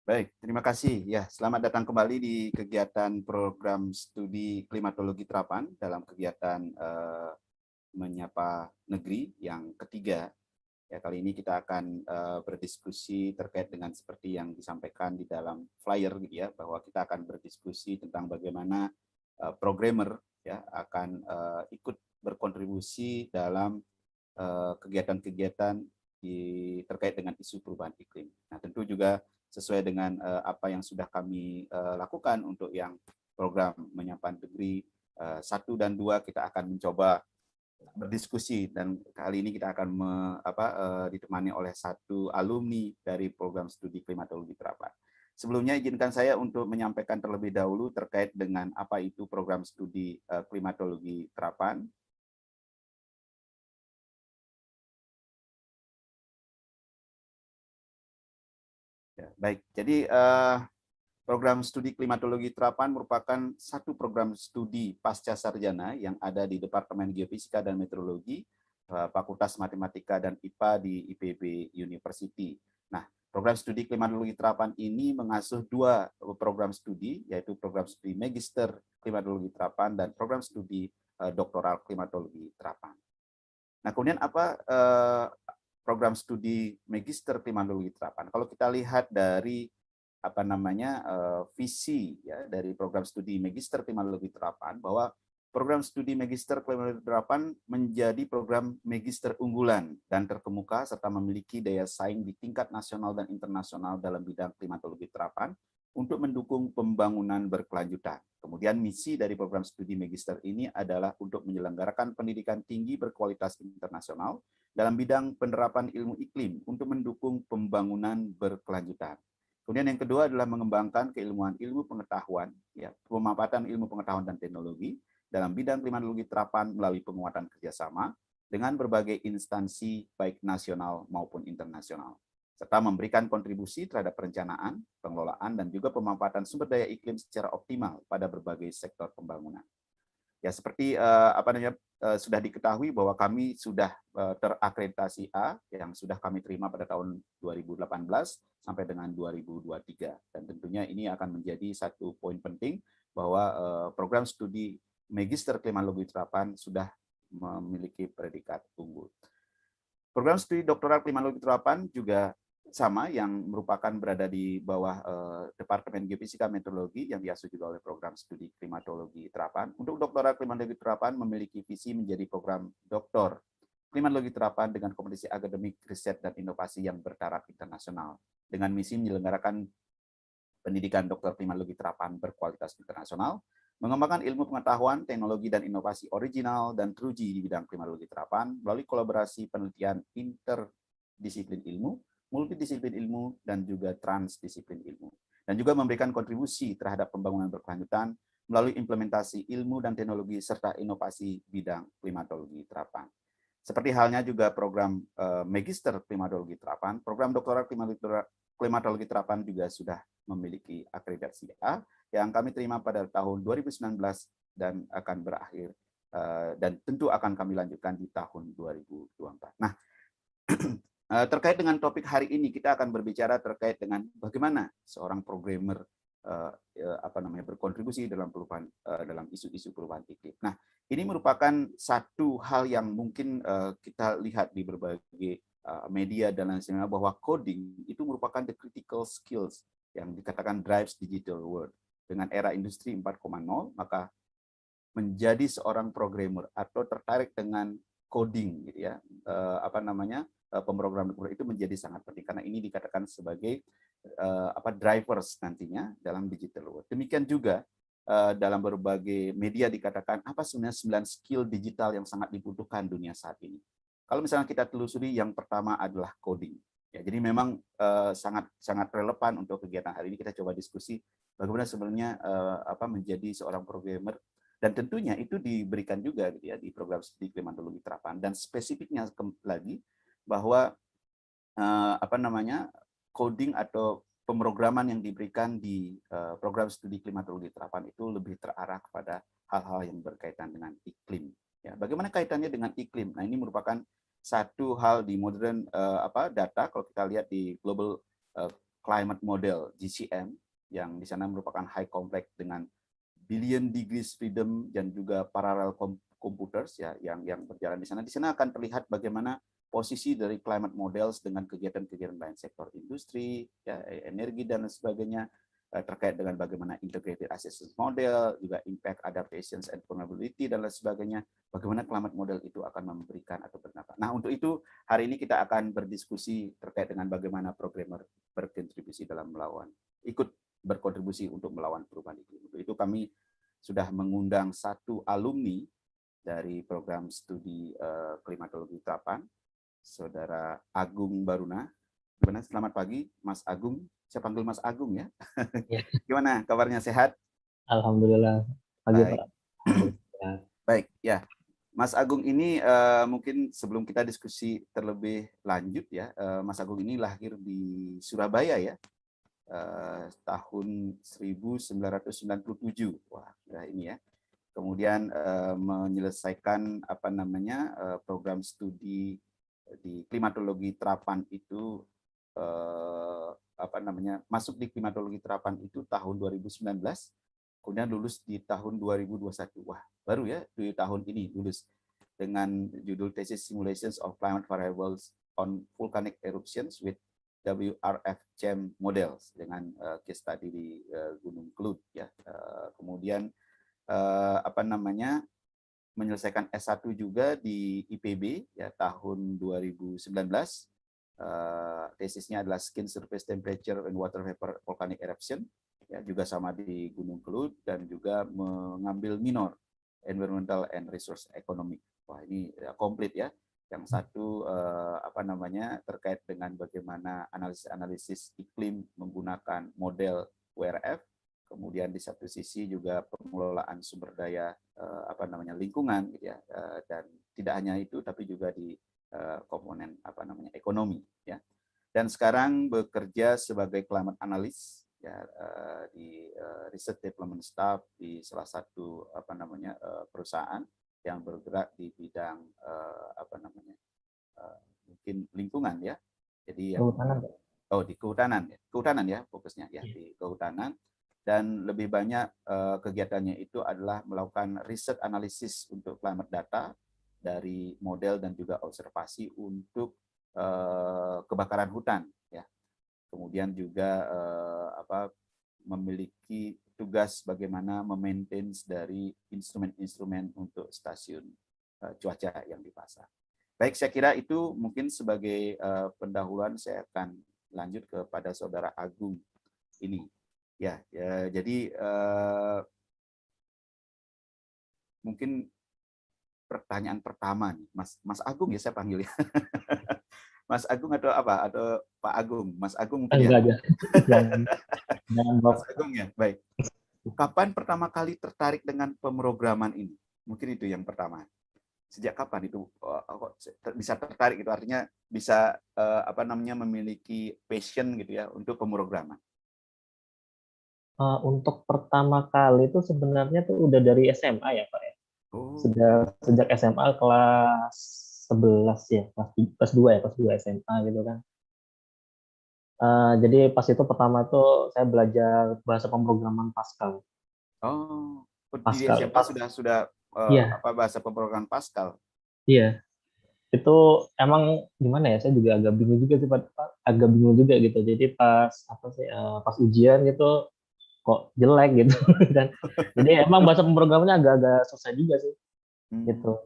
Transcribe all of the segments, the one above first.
Baik, terima kasih. Ya, selamat datang kembali di kegiatan program studi klimatologi terapan dalam kegiatan Menyapa Negeri yang ketiga. Ya, kali ini kita akan berdiskusi terkait dengan seperti yang disampaikan di dalam flyer gitu ya, bahwa kita akan berdiskusi tentang bagaimana programmer ya akan ikut berkontribusi dalam kegiatan-kegiatan terkait dengan isu perubahan iklim. Nah, tentu juga sesuai dengan apa yang sudah kami lakukan untuk yang program Menyapa Negeri 1 dan 2, kita akan mencoba berdiskusi, dan kali ini kita akan ditemani oleh satu alumni dari program studi klimatologi terapan. Sebelumnya izinkan saya untuk menyampaikan terlebih dahulu terkait dengan apa itu program studi klimatologi terapan. Ya, baik, jadi program studi klimatologi terapan merupakan satu program studi pasca sarjana yang ada di Departemen Geofisika dan Meteorologi, Fakultas Matematika dan IPA di IPB University. Nah, program studi klimatologi terapan ini mengasuh dua program studi, yaitu program studi Magister Klimatologi Terapan dan program studi Doktoral Klimatologi Terapan. Nah, kemudian apa program studi Magister Klimatologi Terapan? Kalau kita lihat dari visi ya dari program studi Magister Klimatologi Terapan, bahwa program studi Magister Klimatologi Terapan menjadi program magister unggulan dan terkemuka serta memiliki daya saing di tingkat nasional dan internasional dalam bidang klimatologi terapan untuk mendukung pembangunan berkelanjutan. Kemudian misi dari program studi magister ini adalah untuk menyelenggarakan pendidikan tinggi berkualitas internasional dalam bidang penerapan ilmu iklim untuk mendukung pembangunan berkelanjutan. Kemudian yang kedua adalah mengembangkan keilmuan ilmu pengetahuan, ya, pemanfaatan ilmu pengetahuan dan teknologi dalam bidang klimatologi terapan melalui penguatan kerjasama dengan berbagai instansi baik nasional maupun internasional, serta memberikan kontribusi terhadap perencanaan, pengelolaan, dan juga pemanfaatan sumber daya iklim secara optimal pada berbagai sektor pembangunan. Ya, seperti sudah diketahui bahwa kami sudah terakreditasi A yang sudah kami terima pada tahun 2018 sampai dengan 2023, dan tentunya ini akan menjadi satu poin penting bahwa program studi Magister Klimatologi Terapan sudah memiliki predikat unggul. Program studi doktoral klimatologi terapan juga sama, yang merupakan berada di bawah Departemen Geofisika Meteorologi yang diasuh juga oleh program studi klimatologi terapan. Untuk doktoral klimatologi terapan memiliki visi menjadi program doktor klimatologi terapan dengan kompetisi akademik, riset, dan inovasi yang bertaraf internasional, dengan misi menyelenggarakan pendidikan dokter klimatologi terapan berkualitas internasional, mengembangkan ilmu pengetahuan, teknologi, dan inovasi original dan teruji di bidang klimatologi terapan melalui kolaborasi penelitian interdisiplin ilmu, multidisiplin ilmu, dan juga transdisiplin ilmu. Dan juga memberikan kontribusi terhadap pembangunan berkelanjutan melalui implementasi ilmu dan teknologi serta inovasi bidang klimatologi terapan. Seperti halnya juga program Magister Klimatologi Terapan, program Doktoral Klimatologi Terapan juga sudah memiliki akreditasi A yang kami terima pada tahun 2019 dan akan berakhir dan tentu akan kami lanjutkan di tahun 2024. Nah, terkait dengan topik hari ini, kita akan berbicara terkait dengan bagaimana seorang programmer berkontribusi dalam perubahan dalam isu-isu perubahan iklim. Nah, ini merupakan satu hal yang mungkin kita lihat di berbagai media dan lain sebagainya, bahwa coding itu merupakan the critical skills yang dikatakan drives digital world. Dengan era industri 4.0, maka menjadi seorang programmer atau tertarik dengan coding gitu ya, pemrograman itu menjadi sangat penting karena ini dikatakan sebagai drivers nantinya dalam digital world. Demikian juga dalam berbagai media dikatakan apa sebenarnya 9 skill digital yang sangat dibutuhkan dunia saat ini. Kalau misalnya kita telusuri, yang pertama adalah coding. Ya, jadi memang sangat relevan untuk kegiatan hari ini. Kita coba diskusi bagaimana sebenarnya menjadi seorang programmer, dan tentunya itu diberikan juga gitu ya di program studi klimatologi terapan, dan spesifiknya lagi bahwa coding atau pemrograman yang diberikan di program studi klimatologi terapan itu lebih terarah kepada hal-hal yang berkaitan dengan iklim. Ya, bagaimana kaitannya dengan iklim? Nah, ini merupakan satu hal di modern data. Kalau kita lihat di Global climate model GCM, yang di sana merupakan high complex dengan billion degrees freedom dan juga parallel computers ya yang berjalan di sana. Di sana akan terlihat bagaimana posisi dari climate models dengan kegiatan-kegiatan lain sektor industri, ya, energi dan sebagainya, terkait dengan bagaimana integrated assessment model, juga impact adaptations and vulnerability dan lain sebagainya, bagaimana climate model itu akan memberikan atau berdampak. Nah, untuk itu hari ini kita akan berdiskusi terkait dengan bagaimana programmer berkontribusi dalam ikut berkontribusi untuk melawan perubahan iklim. Untuk itu kami sudah mengundang satu alumni dari program studi klimatologi terapan, Saudara Agung Baruna. Gimana? Selamat pagi, Mas Agung. Saya panggil Mas Agung ya. Ya. Gimana kabarnya, sehat? Alhamdulillah. Pagi, Baik. Pak. Alhamdulillah. Baik, ya. Mas Agung ini mungkin sebelum kita diskusi terlebih lanjut ya, Mas Agung ini lahir di Surabaya ya, tahun 1997. Wah, ya ini ya. Kemudian menyelesaikan program studi di klimatologi terapan itu masuk di klimatologi terapan itu tahun 2019, kemudian lulus di tahun 2021. Wah, baru ya di tahun ini lulus dengan judul tesis Simulations of Climate Variables on Volcanic Eruptions with WRF CHEM Models dengan case study di Gunung Kelut ya. Kemudian menyelesaikan S1 juga di IPB ya tahun 2019. Tesisnya adalah Skin Surface Temperature and Water Vapor Volcanic Eruption ya, juga sama di Gunung Kelut, dan juga mengambil minor Environmental and Resource Economic. Wah, ini ya, komplit ya. Yang satu terkait dengan bagaimana analisis iklim menggunakan model WRF. Kemudian di satu sisi juga pengelolaan sumber daya lingkungan gitu ya, dan tidak hanya itu tapi juga di komponen ekonomi ya. Dan sekarang bekerja sebagai climate analyst ya, di research development staff di salah satu perusahaan yang bergerak di bidang mungkin lingkungan ya. Jadi yang di kehutanan ya. Kehutanan ya fokusnya ya, di kehutanan. Dan lebih banyak kegiatannya itu adalah melakukan riset analisis untuk climate data dari model dan juga observasi untuk kebakaran hutan ya. Kemudian juga memiliki tugas bagaimana memaintain dari instrumen-instrumen untuk stasiun cuaca yang dipasang. Baik, saya kira itu mungkin sebagai pendahuluan. Saya akan lanjut kepada Saudara Agung ini. Ya, jadi mungkin pertanyaan pertama nih, Mas Agung ya saya panggil ya. Mas Agung atau apa? Atau Pak Agung? Mas Agung mungkin ya. Enggak. Jangan Mas Agung ya, baik. Kapan pertama kali tertarik dengan pemrograman ini? Mungkin itu yang pertama. Sejak kapan itu bisa tertarik? Itu artinya bisa memiliki passion gitu ya untuk pemrograman. Untuk pertama kali itu sebenarnya tuh udah dari SMA ya, Pak ya. Sejak SMA kelas 11 ya, kelas 2 ya, kelas 2 SMA gitu kan. Jadi pas itu pertama tuh saya belajar bahasa pemrograman Pascal. Di SMA sudah bahasa pemrograman Pascal. Iya. Itu emang gimana ya, saya juga agak bingung juga sih, agak bingung juga gitu. Jadi pas ujian gitu kok jelek gitu dan jadi emang bahasa pemrogramannya agak-agak susah juga sih gitu.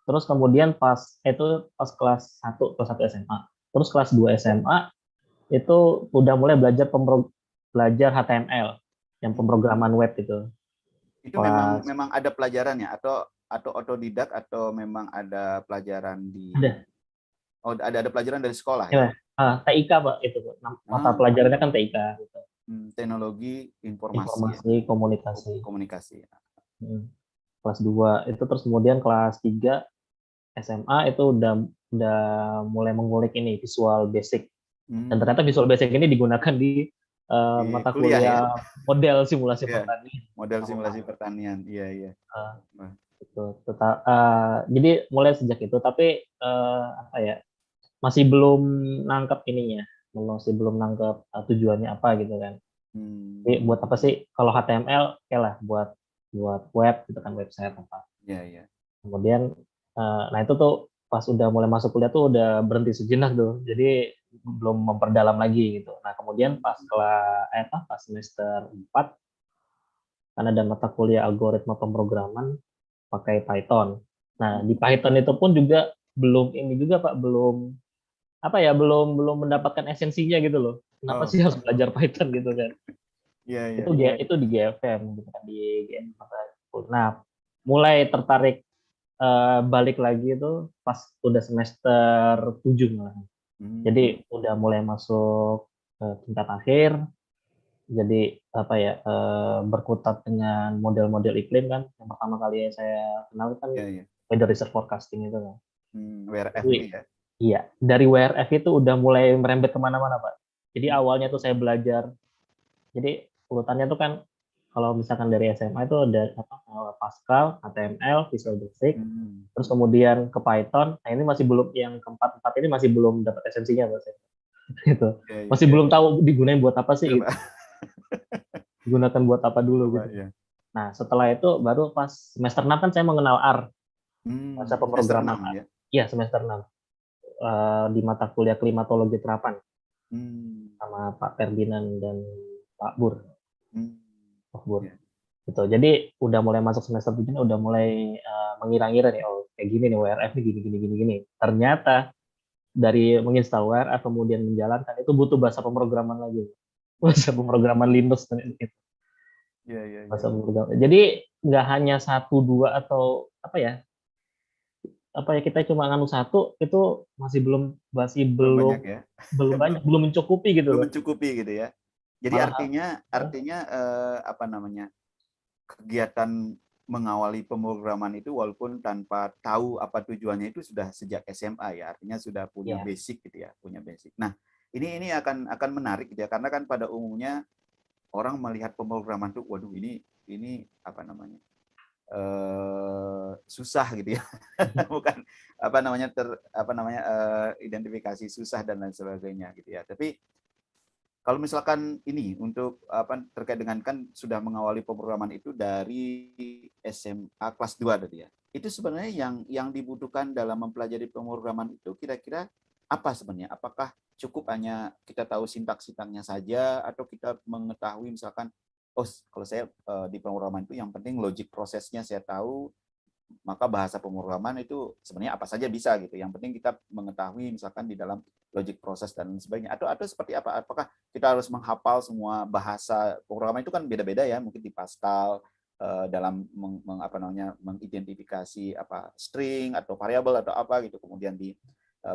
Terus kemudian pas kelas 1 SMA, terus kelas 2 SMA itu udah mulai belajar HTML yang pemrograman web itu. Itu memang ada pelajarannya atau otodidak atau memang ada pelajaran di ada pelajaran dari sekolah ya? TIK Pak, itu mata pelajarannya kan TIK gitu. Teknologi informasi komunikasi. Kelas 2 itu, terus kemudian kelas 3 SMA itu udah mulai mengulik ini Visual Basic. Dan ternyata Visual Basic ini digunakan di mata kuliah ya? Model simulasi pertanian. Model simulasi pertanian, iya. Gitu. Jadi mulai sejak itu, tapi masih belum nangkep ininya, masih belum nangkep tujuannya apa gitu kan. Jadi Hmm. buat apa sih kalau HTML oke lah buat web gitu kan, website apa. Ya, ya. Kemudian nah itu tuh pas udah mulai masuk kuliah tuh udah berhenti sejenak tuh. Jadi belum memperdalam lagi gitu. Nah, kemudian Hmm. pas semester 4 kan ada mata kuliah algoritma pemrograman pakai Python. Nah, di Python itu pun juga belum ini juga Pak, belum apa ya, belum belum mendapatkan esensinya gitu loh. Kenapa Oh, sih harus belajar Python gitu kan? ya, Itu ya. itu di GFM gitu kan, di GFM. Nah, mulai tertarik balik lagi itu pas udah semester 7 malah. Hmm. Jadi udah mulai masuk tingkat akhir, jadi apa ya, berkutat dengan model-model iklim kan. Yang pertama kali saya kenal kan Ya, ya. weather research forecasting itu kan. WRF Jadi ini ya. iya, dari WRF itu udah mulai merembet kemana-mana Pak. Jadi Hmm. awalnya tuh saya belajar, jadi urutannya tuh kan kalau misalkan dari SMA itu ada apa, Pascal, HTML, Visual Basic, Hmm. terus kemudian ke Python. Nah ini masih belum, yang keempat-empat ini masih belum dapat esensinya Pak saya. Gitu. Ya, ya. Masih belum tahu digunain buat apa sih gitu. Coba, Digunakan buat apa dulu coba gitu. ya. Nah, setelah itu baru pas semester 6 kan saya mengenal R, bahasa Semester pemrograman 6 R. ya. Iya, semester 6. Di mata kuliah klimatologi terapan Hmm. sama Pak Ferdinand dan Pak Bur. Hmm. Pak Bur. Ya. Gitu. Jadi udah mulai masuk semester 7 udah mulai mengira-ngira nih, oh kayak gini nih WRF nih, gini gini gini gini. Ternyata dari menginstal WRF kemudian menjalankan itu butuh bahasa pemrograman lagi. Bahasa pemrograman Linux gitu. Ya, ya, ya. Bahasa pemrograman. Jadi nggak hanya satu dua atau apa ya, kita cuma nganu satu itu masih Belum banyak belum ya. belum banyak, belum mencukupi gitu Belum loh. mencukupi gitu ya. Jadi Malah artinya apa namanya, kegiatan mengawali pemrograman itu walaupun tanpa tahu apa tujuannya itu sudah sejak SMA ya, artinya sudah punya ya basic gitu ya, punya basic. Nah, ini akan menarik gitu ya, karena kan pada umumnya orang melihat pemrograman itu, waduh ini apa namanya, susah gitu ya, bukan apa namanya identifikasi susah dan lain sebagainya gitu ya. Tapi kalau misalkan ini untuk apa terkait dengan kan sudah mengawali pemrograman itu dari SMA kelas 2 tadi ya. Itu sebenarnya yang dibutuhkan dalam mempelajari pemrograman itu kira-kira apa sebenarnya? Apakah cukup hanya kita tahu sintaks-sintaksnya saja atau kita mengetahui misalkan oh kalau saya di pemrograman itu yang penting logic prosesnya saya tahu, maka bahasa pemrograman itu sebenarnya apa saja bisa gitu. Yang penting kita mengetahui misalkan di dalam logic proses dan sebagainya. Atau seperti apa? Apakah kita harus menghafal semua bahasa pemrograman itu kan beda-beda ya, mungkin di Pascal dalam apa namanya mengidentifikasi apa string atau variabel atau apa gitu. Kemudian di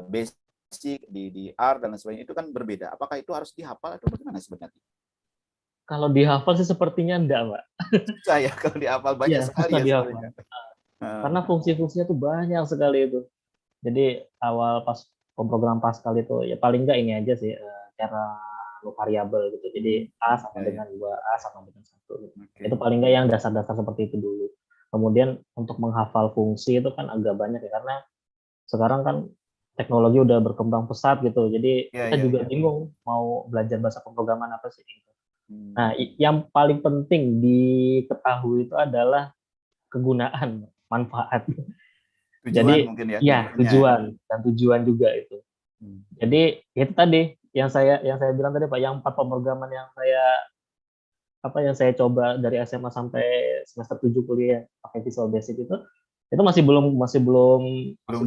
basic di R dan lain sebagainya itu kan berbeda. Apakah itu harus dihafal atau bagaimana sebenarnya? kalau dihafal sih sepertinya enggak, Mbak. Susah ya kalau dihafal banyak Iya, sekali susah ya dihafal. sebenarnya. Karena fungsi-fungsinya tuh banyak sekali itu. Jadi awal pas pemrograman Pascal itu ya paling enggak ini aja sih, cara variabel gitu. Jadi A sama Ya, ya. dengan 2A sama dengan 1 gitu. Itu Oke. paling enggak yang dasar-dasar seperti itu dulu. Kemudian untuk menghafal fungsi itu kan agak banyak ya, karena sekarang kan teknologi udah berkembang pesat gitu. Jadi Ya, kita ya, juga ya. bingung mau belajar bahasa pemrograman apa sih gitu. Nah, Hmm. yang paling penting diketahui itu adalah kegunaan, manfaat. Tujuan Jadi mungkin ya, ya tujuannya ya. tujuan dan tujuan juga itu. Hmm. Jadi itu tadi yang saya bilang tadi Pak, yang 4 pemrograman yang saya coba dari SMA sampai semester 7 kuliah pakai Visual Basic itu Belum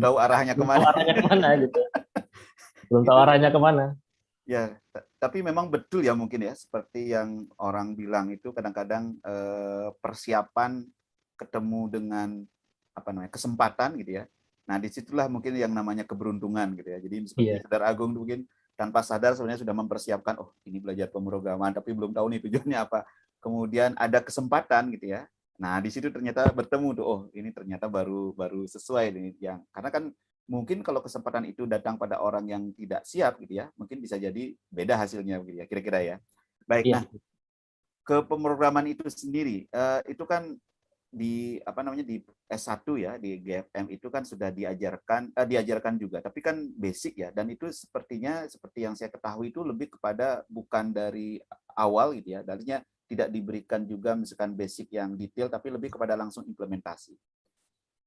tahu arahnya belum tahu kemana. arahnya kemana gitu. Belum tahu Itu arahnya kemana. ya, tapi memang betul ya mungkin ya, seperti yang orang bilang itu kadang-kadang persiapan ketemu dengan apa namanya kesempatan gitu ya. Nah disitulah mungkin yang namanya keberuntungan gitu ya. Jadi seperti Iya, Saudara Agung mungkin tanpa sadar sebenarnya sudah mempersiapkan, oh ini belajar pemrograman, tapi belum tahu nih tujuannya apa. Kemudian ada kesempatan gitu ya. Nah di situ ternyata bertemu tuh, oh ini ternyata baru baru sesuai nih yang karena kan mungkin kalau kesempatan itu datang pada orang yang tidak siap gitu ya, mungkin bisa jadi beda hasilnya gitu ya, kira-kira ya. Baik, iya. nah ke pemrograman itu sendiri, itu kan di S1 ya, di GFM itu kan sudah diajarkan juga, tapi kan basic ya, dan itu sepertinya seperti yang saya ketahui itu lebih kepada bukan dari awal gitu ya, darinya tidak diberikan juga misalkan basic yang detail, tapi lebih kepada langsung implementasi.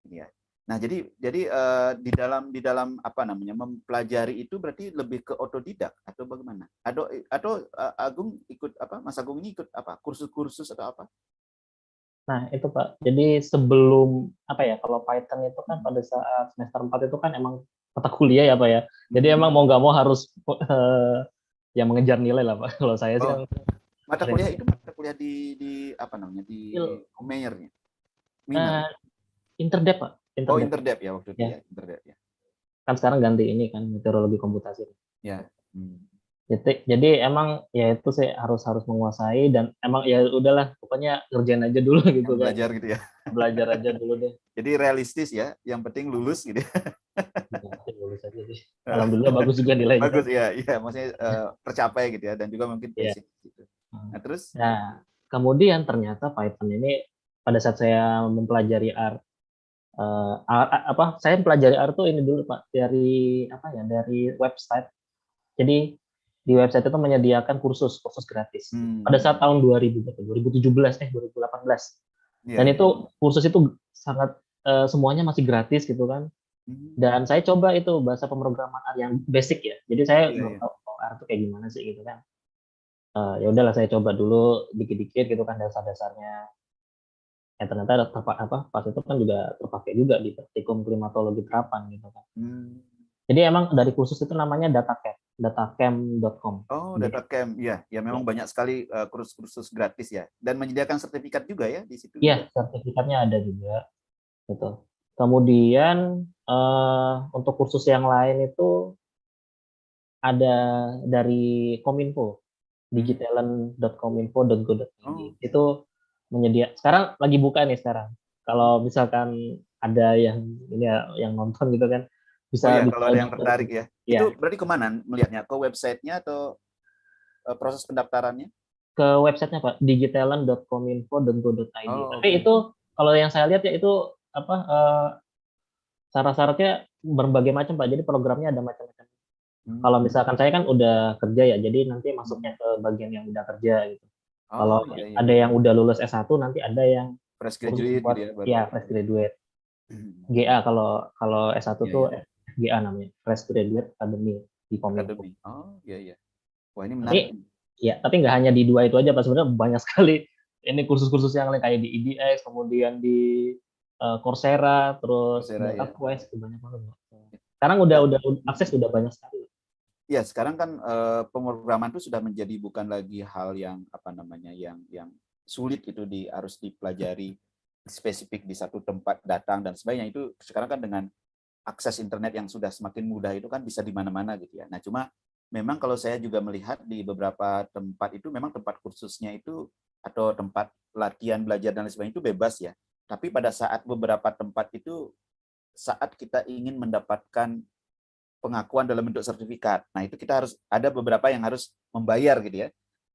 Ya. Nah, di dalam apa namanya mempelajari itu berarti lebih ke otodidak atau bagaimana? Atau Agung ikut apa? Mas Agung ini ikut apa? Kursus-kursus atau apa? Nah, itu Pak. Jadi sebelum apa ya, kalau Python itu kan pada saat semester 4 itu kan emang mata kuliah ya Pak ya. Jadi emang mau nggak mau harus ya mengejar nilai lah Pak. Kalau saya sih Oh, kan mata kuliah itu mata kuliah di apa namanya? Di Mayer-nya. Minor. Interdep Pak, Oh, Interdep. Interdep ya waktu itu Ya, ya, Interdep ya. kan sekarang ganti ini kan meteorologi komputasi. Ya. Hmm. Jadi emang ya itu sih harus harus menguasai dan emang ya udahlah pokoknya ngerjain aja dulu Yang gitu kan. belajar gitu ya. Belajar aja dulu deh. Jadi realistis ya, yang penting lulus gitu. Lulus aja sih. Alhamdulillah bagus juga nilainya kan. Bagus ya, iya maksudnya tercapai gitu ya, dan juga mungkin Iya. basic gitu. Nah, terus Nah, kemudian ternyata Python ini pada saat saya mempelajari R, apa saya mempelajari R tuh ini dulu Pak dari apa ya dari website. Jadi di website itu menyediakan kursus gratis. Pada saat tahun 2017 2018. iya, Dan iya. itu kursus itu sangat semuanya masih gratis gitu kan. Dan saya coba itu bahasa pemrograman R yang basic ya. Jadi saya Iya, belum iya. tahu R itu kayak gimana sih gitu kan. Ya udahlah saya coba dulu dikit-dikit gitu kan dasar-dasarnya. Ternyata pas itu kan juga terpakai juga di praktikum klimatologi terapan gitu kan. Jadi emang dari kursus itu namanya datacamp.com. Oh, Jadi DataCamp, ya, ya memang ya, banyak sekali kursus-kursus gratis ya, dan menyediakan sertifikat juga ya di situ ya juga. sertifikatnya ada juga gitu. Kemudian untuk kursus yang lain itu ada dari Kominfo, digitalent.kominfo.go.id. Oh, Itu sekarang lagi buka nih sekarang. Kalau misalkan ada yang ini ya, yang nonton gitu kan oh bisa ya, bisa kalau ada yang daftar. tertarik ya, Ya, itu berarti kemana melihatnya? Ke websitenya atau proses pendaftarannya? ke websitenya Pak, digitalent.kominfo.go.id. Oh, Tapi oke. itu kalau yang saya lihat ya itu apa syarat-syaratnya berbagai macam Pak. Jadi programnya ada macam-macam. Kalau Hmm. misalkan saya kan udah kerja ya, jadi nanti masuknya Hmm. ke bagian yang udah kerja gitu. Kalau Oh, iya, iya. ada yang udah lulus S1, nanti ada yang Fresh kursus graduate gitu buat ya baru. ya fresh graduate. GA kalau kalau S1 Iya, tuh iya. GA namanya, Fresh Graduate Academy di Kominfo. Akademi. Oh, iya, iya. Wah, ini menarik. Tapi ya, tapi nggak hanya di dua itu aja Pak, sebenarnya banyak sekali ini kursus-kursus yang lain kayak di EDX, kemudian di Coursera, terus Coursera ya. DataQuest, banyak banget. Sekarang udah akses udah banyak sekali. Ya, sekarang kan pemrograman itu sudah menjadi bukan lagi hal yang apa namanya yang sulit itu harus dipelajari spesifik di satu tempat datang dan sebagainya. Itu sekarang kan dengan akses internet yang sudah semakin mudah itu kan bisa di mana-mana gitu ya. Nah, cuma memang kalau saya juga melihat di beberapa tempat itu memang tempat kursusnya itu atau tempat latihan belajar dan lain sebagainya itu bebas ya. Tapi pada saat beberapa tempat itu saat kita ingin mendapatkan pengakuan dalam bentuk sertifikat. Nah, itu kita harus ada beberapa yang harus membayar gitu ya.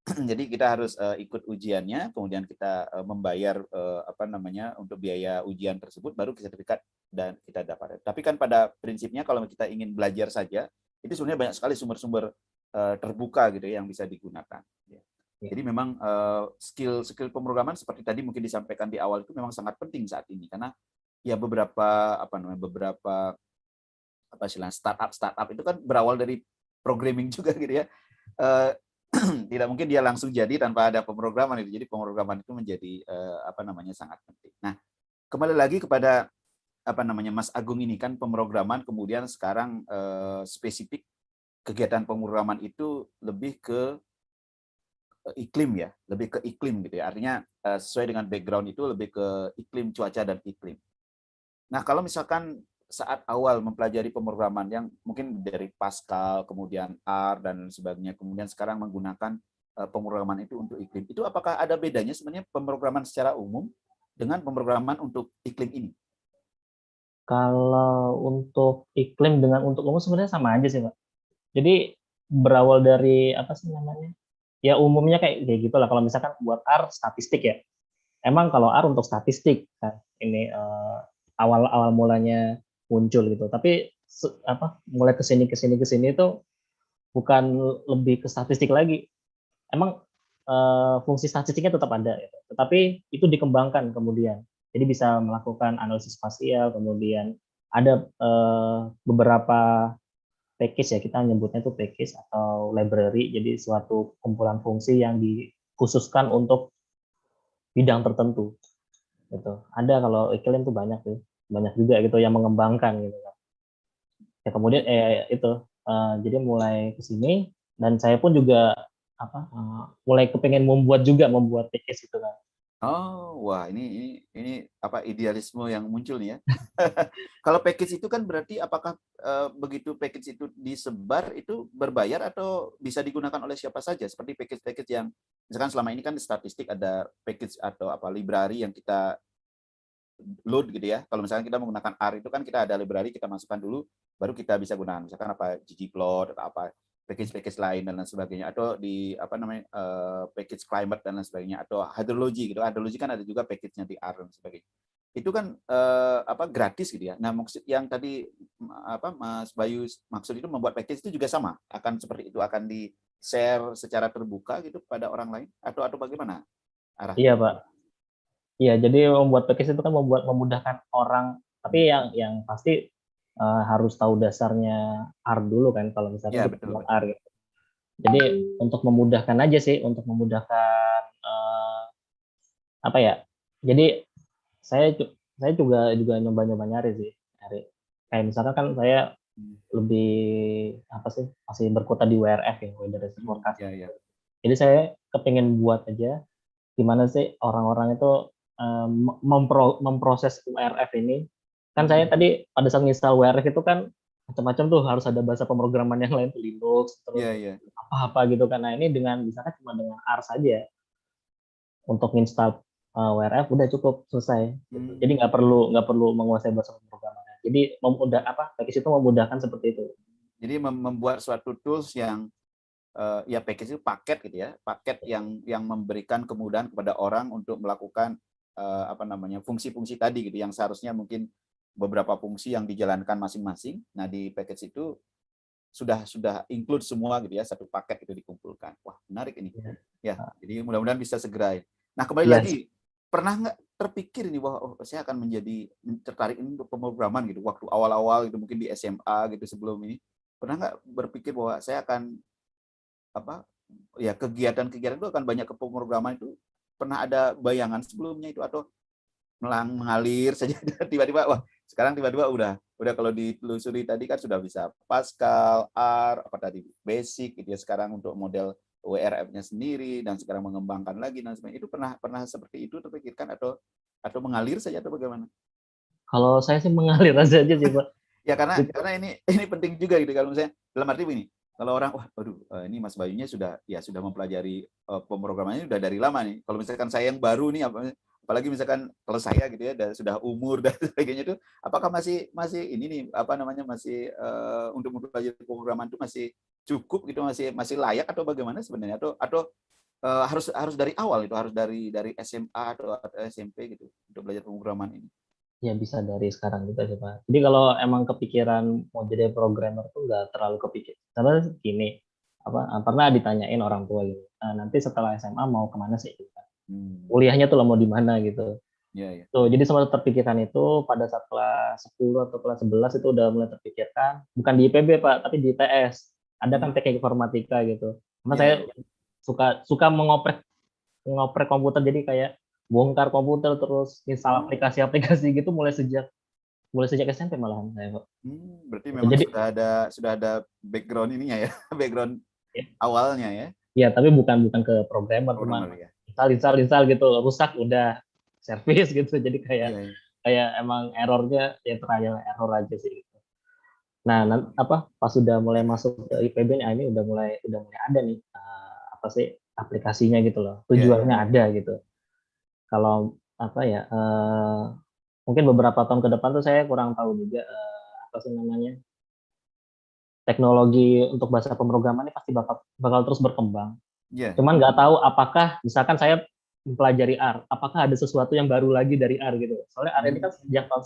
Jadi kita harus ikut ujiannya, kemudian kita membayar apa namanya untuk biaya ujian tersebut, baru sertifikat dan kita dapat. Tapi kan pada prinsipnya kalau kita ingin belajar saja, itu sebenarnya banyak sekali sumber-sumber terbuka gitu ya yang bisa digunakan. Jadi memang skill pemrograman seperti tadi mungkin disampaikan di awal itu memang sangat penting saat ini karena ya beberapa apa istilahnya startup itu kan berawal dari programming juga gitu ya. Tidak mungkin dia langsung jadi tanpa ada pemrograman itu. Jadi pemrograman itu menjadi apa namanya sangat penting. Nah, kembali lagi kepada apa namanya Mas Agung ini kan pemrograman kemudian sekarang spesifik kegiatan pemrograman itu lebih ke iklim ya, lebih ke iklim gitu ya. Artinya sesuai dengan background itu lebih ke iklim cuaca dan iklim. Nah, kalau misalkan saat awal mempelajari pemrograman yang mungkin dari Pascal, kemudian R dan sebagainya, kemudian sekarang menggunakan pemrograman itu untuk iklim. Itu apakah ada bedanya sebenarnya pemrograman secara umum dengan pemrograman untuk iklim ini? Kalau untuk iklim dengan untuk umum sebenarnya sama aja sih Pak. Jadi berawal dari apa sih namanya? Ya umumnya kayak gitu lah. Kalau misalkan buat R statistik ya. emang kalau R untuk statistik kan ini awal mulanya muncul gitu. Tapi mulai kesini itu bukan lebih ke statistik lagi. Emang fungsi statistiknya tetap ada, gitu. Tetapi itu dikembangkan kemudian. Jadi bisa melakukan analisis spasial, kemudian ada beberapa package ya, kita nyebutnya itu package atau library, jadi suatu kumpulan fungsi yang dikhususkan untuk bidang tertentu. Gitu. Ada kalau iklim tuh banyak tuh, banyak juga gitu yang mengembangkan gitu kan. Ya kemudian itu jadi mulai ke sini dan saya pun juga mulai kepengen membuat package itu kan. Oh, wah ini apa idealisme yang muncul nih ya. Kalau package itu kan berarti apakah begitu package itu disebar itu berbayar atau bisa digunakan oleh siapa saja? Seperti package-package yang misalkan selama ini kan di statistik ada package atau apa library yang kita load gitu ya. Kalau misalkan kita menggunakan R itu kan kita ada library kita masukkan dulu baru kita bisa gunakan misalkan apa ggplot atau apa package-package lain dan lain sebagainya atau di apa namanya package climate dan lain sebagainya atau hydrology gitu. Hydrology kan ada juga package-nya di R dan sebagainya. Itu kan apa gratis gitu ya. Nah, maksud yang tadi apa Mas Bayu maksud itu membuat package itu juga sama, akan seperti itu akan di-share secara terbuka gitu pada orang lain atau bagaimana arahnya? Iya Pak. Iya, jadi membuat package itu kan memudahkan orang, tapi yang pasti harus tahu dasarnya R dulu kan kalau misalkan Ya, kita betul buat betul. R gitu. Jadi untuk memudahkan aja sih, untuk memudahkan apa ya? Jadi saya saya juga nyoba-nyoba nyari sih, nyari. Kayak misalkan kan saya lebih apa sih masih berkutat di WRF ya, Weather Research Forecast. Ya, ya. Jadi saya kepingin buat aja gimana sih orang-orang itu memproses WRF ini. Kan saya tadi pada saat install WRF itu kan macam-macam tuh harus ada bahasa pemrograman yang lain tuh Linux terus Iya, iya. apa-apa gitu kan. Nah ini dengan misalkan cuma dengan R saja untuk install WRF udah cukup selesai. Gitu. Jadi nggak perlu menguasai bahasa pemrogramannya. Jadi package itu memudahkan seperti itu. Jadi membuat suatu tools yang ya package itu paket gitu ya, paket yang memberikan kemudahan kepada orang untuk melakukan apa namanya fungsi-fungsi tadi gitu yang seharusnya mungkin beberapa fungsi yang dijalankan masing-masing. Nah, di package itu sudah include semua gitu ya, satu paket itu dikumpulkan. Wah, menarik ini. Ya, jadi mudah-mudahan bisa segera. Nah, kembali Ya, lagi, pernah nggak terpikir ini bahwa saya akan menjadi tertarik ini untuk pemrograman gitu, waktu awal-awal gitu mungkin di SMA gitu sebelum ini, pernah nggak berpikir bahwa saya akan apa ya kegiatan-kegiatan itu akan banyak ke pemrograman itu pernah ada bayangan sebelumnya itu atau mengalir saja tiba-tiba wah sekarang tiba-tiba udah kalau ditelusuri tadi kan sudah bisa Pascal, R, apa tadi basic gitu ya sekarang untuk model WRF-nya sendiri dan sekarang mengembangkan lagi dan sebagainya. Itu pernah seperti itu terpikirkan atau mengalir saja atau bagaimana? kalau saya sih mengalir aja sih Pak. Ya Itu, karena ini penting juga gitu kalau misalnya dalam arti ini kalau orang wah aduh ini Mas Bayunya sudah mempelajari pemrogramannya sudah dari lama nih. Kalau misalkan saya yang baru nih apalagi misalkan kalau saya gitu ya sudah umur dan sebagainya itu apakah masih ini nih apa namanya masih untuk mempelajari pemrograman itu masih cukup gitu masih layak atau bagaimana sebenarnya atau harus dari awal itu harus dari SMA atau SMP gitu untuk belajar pemrograman ini. ya bisa dari sekarang juga sih Pak. Jadi kalau emang kepikiran mau jadi programmer tuh nggak terlalu kepikir. Karena gini, pernah ditanyain orang tua gitu. Nanti setelah SMA mau kemana sih? Kuliahnya tuh lah mau di mana gitu. Ya, ya. Tuh, jadi sempat terpikirkan itu pada saat kelas 10 atau kelas 11 itu udah mulai terpikirkan. Bukan di IPB Pak, tapi di IPS. Ada kan teknik informatika gitu. Karena Ya, saya ya. suka mengoprek komputer jadi kayak bongkar komputer terus install Oh. aplikasi-aplikasi gitu mulai sejak SMP malahan saya Pak. Berarti Gitu. memang Jadi sudah ada background ininya ya, background ya, awalnya ya, ya, tapi bukan ke programmer cuma programmer ya. install gitu rusak udah service gitu. Jadi kayak Iya, iya. kayak emang errornya ya trial error aja sih. Nah, pas sudah mulai masuk ke IPB nih, ini udah mulai ada nih apa sih aplikasinya gitu loh. Iya, iya. Tujuannya ada gitu. Kalau apa ya mungkin beberapa tahun ke depan tuh saya kurang tahu juga apa sih namanya teknologi untuk bahasa pemrograman ini pasti bakal terus berkembang. Iya. Cuman nggak tahu apakah misalkan saya mempelajari R, apakah ada sesuatu yang baru lagi dari R gitu. Soalnya R ini kan sejak tahun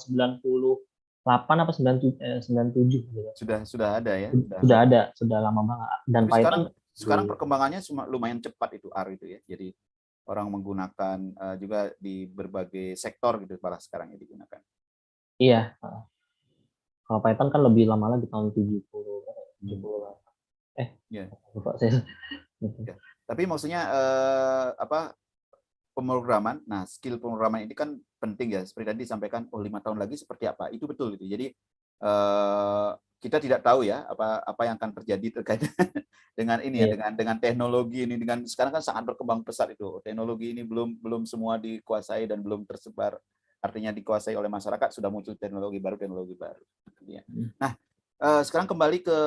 98 apa 97 gitu. Sudah ada ya. Sudah ada, sudah lama banget. Dan Tapi Python sekarang perkembangannya lumayan cepat itu R itu ya. Jadi orang menggunakan juga di berbagai sektor gitu malah sekarang ya digunakan. iya. Kalau Python kan lebih lama lagi tahun 70. Ya. Lupa saya. Ya. Tapi maksudnya pemrograman. Nah, skill pemrograman ini kan penting ya. Seperti tadi disampaikan, 5 tahun lagi seperti apa? Itu betul gitu. Jadi kita tidak tahu ya apa yang akan terjadi terkait dengan ini ya, dengan teknologi ini, dengan sekarang kan sangat berkembang pesat itu. Teknologi ini belum semua dikuasai dan belum tersebar. Artinya dikuasai oleh masyarakat, sudah muncul teknologi baru. Nah, sekarang kembali ke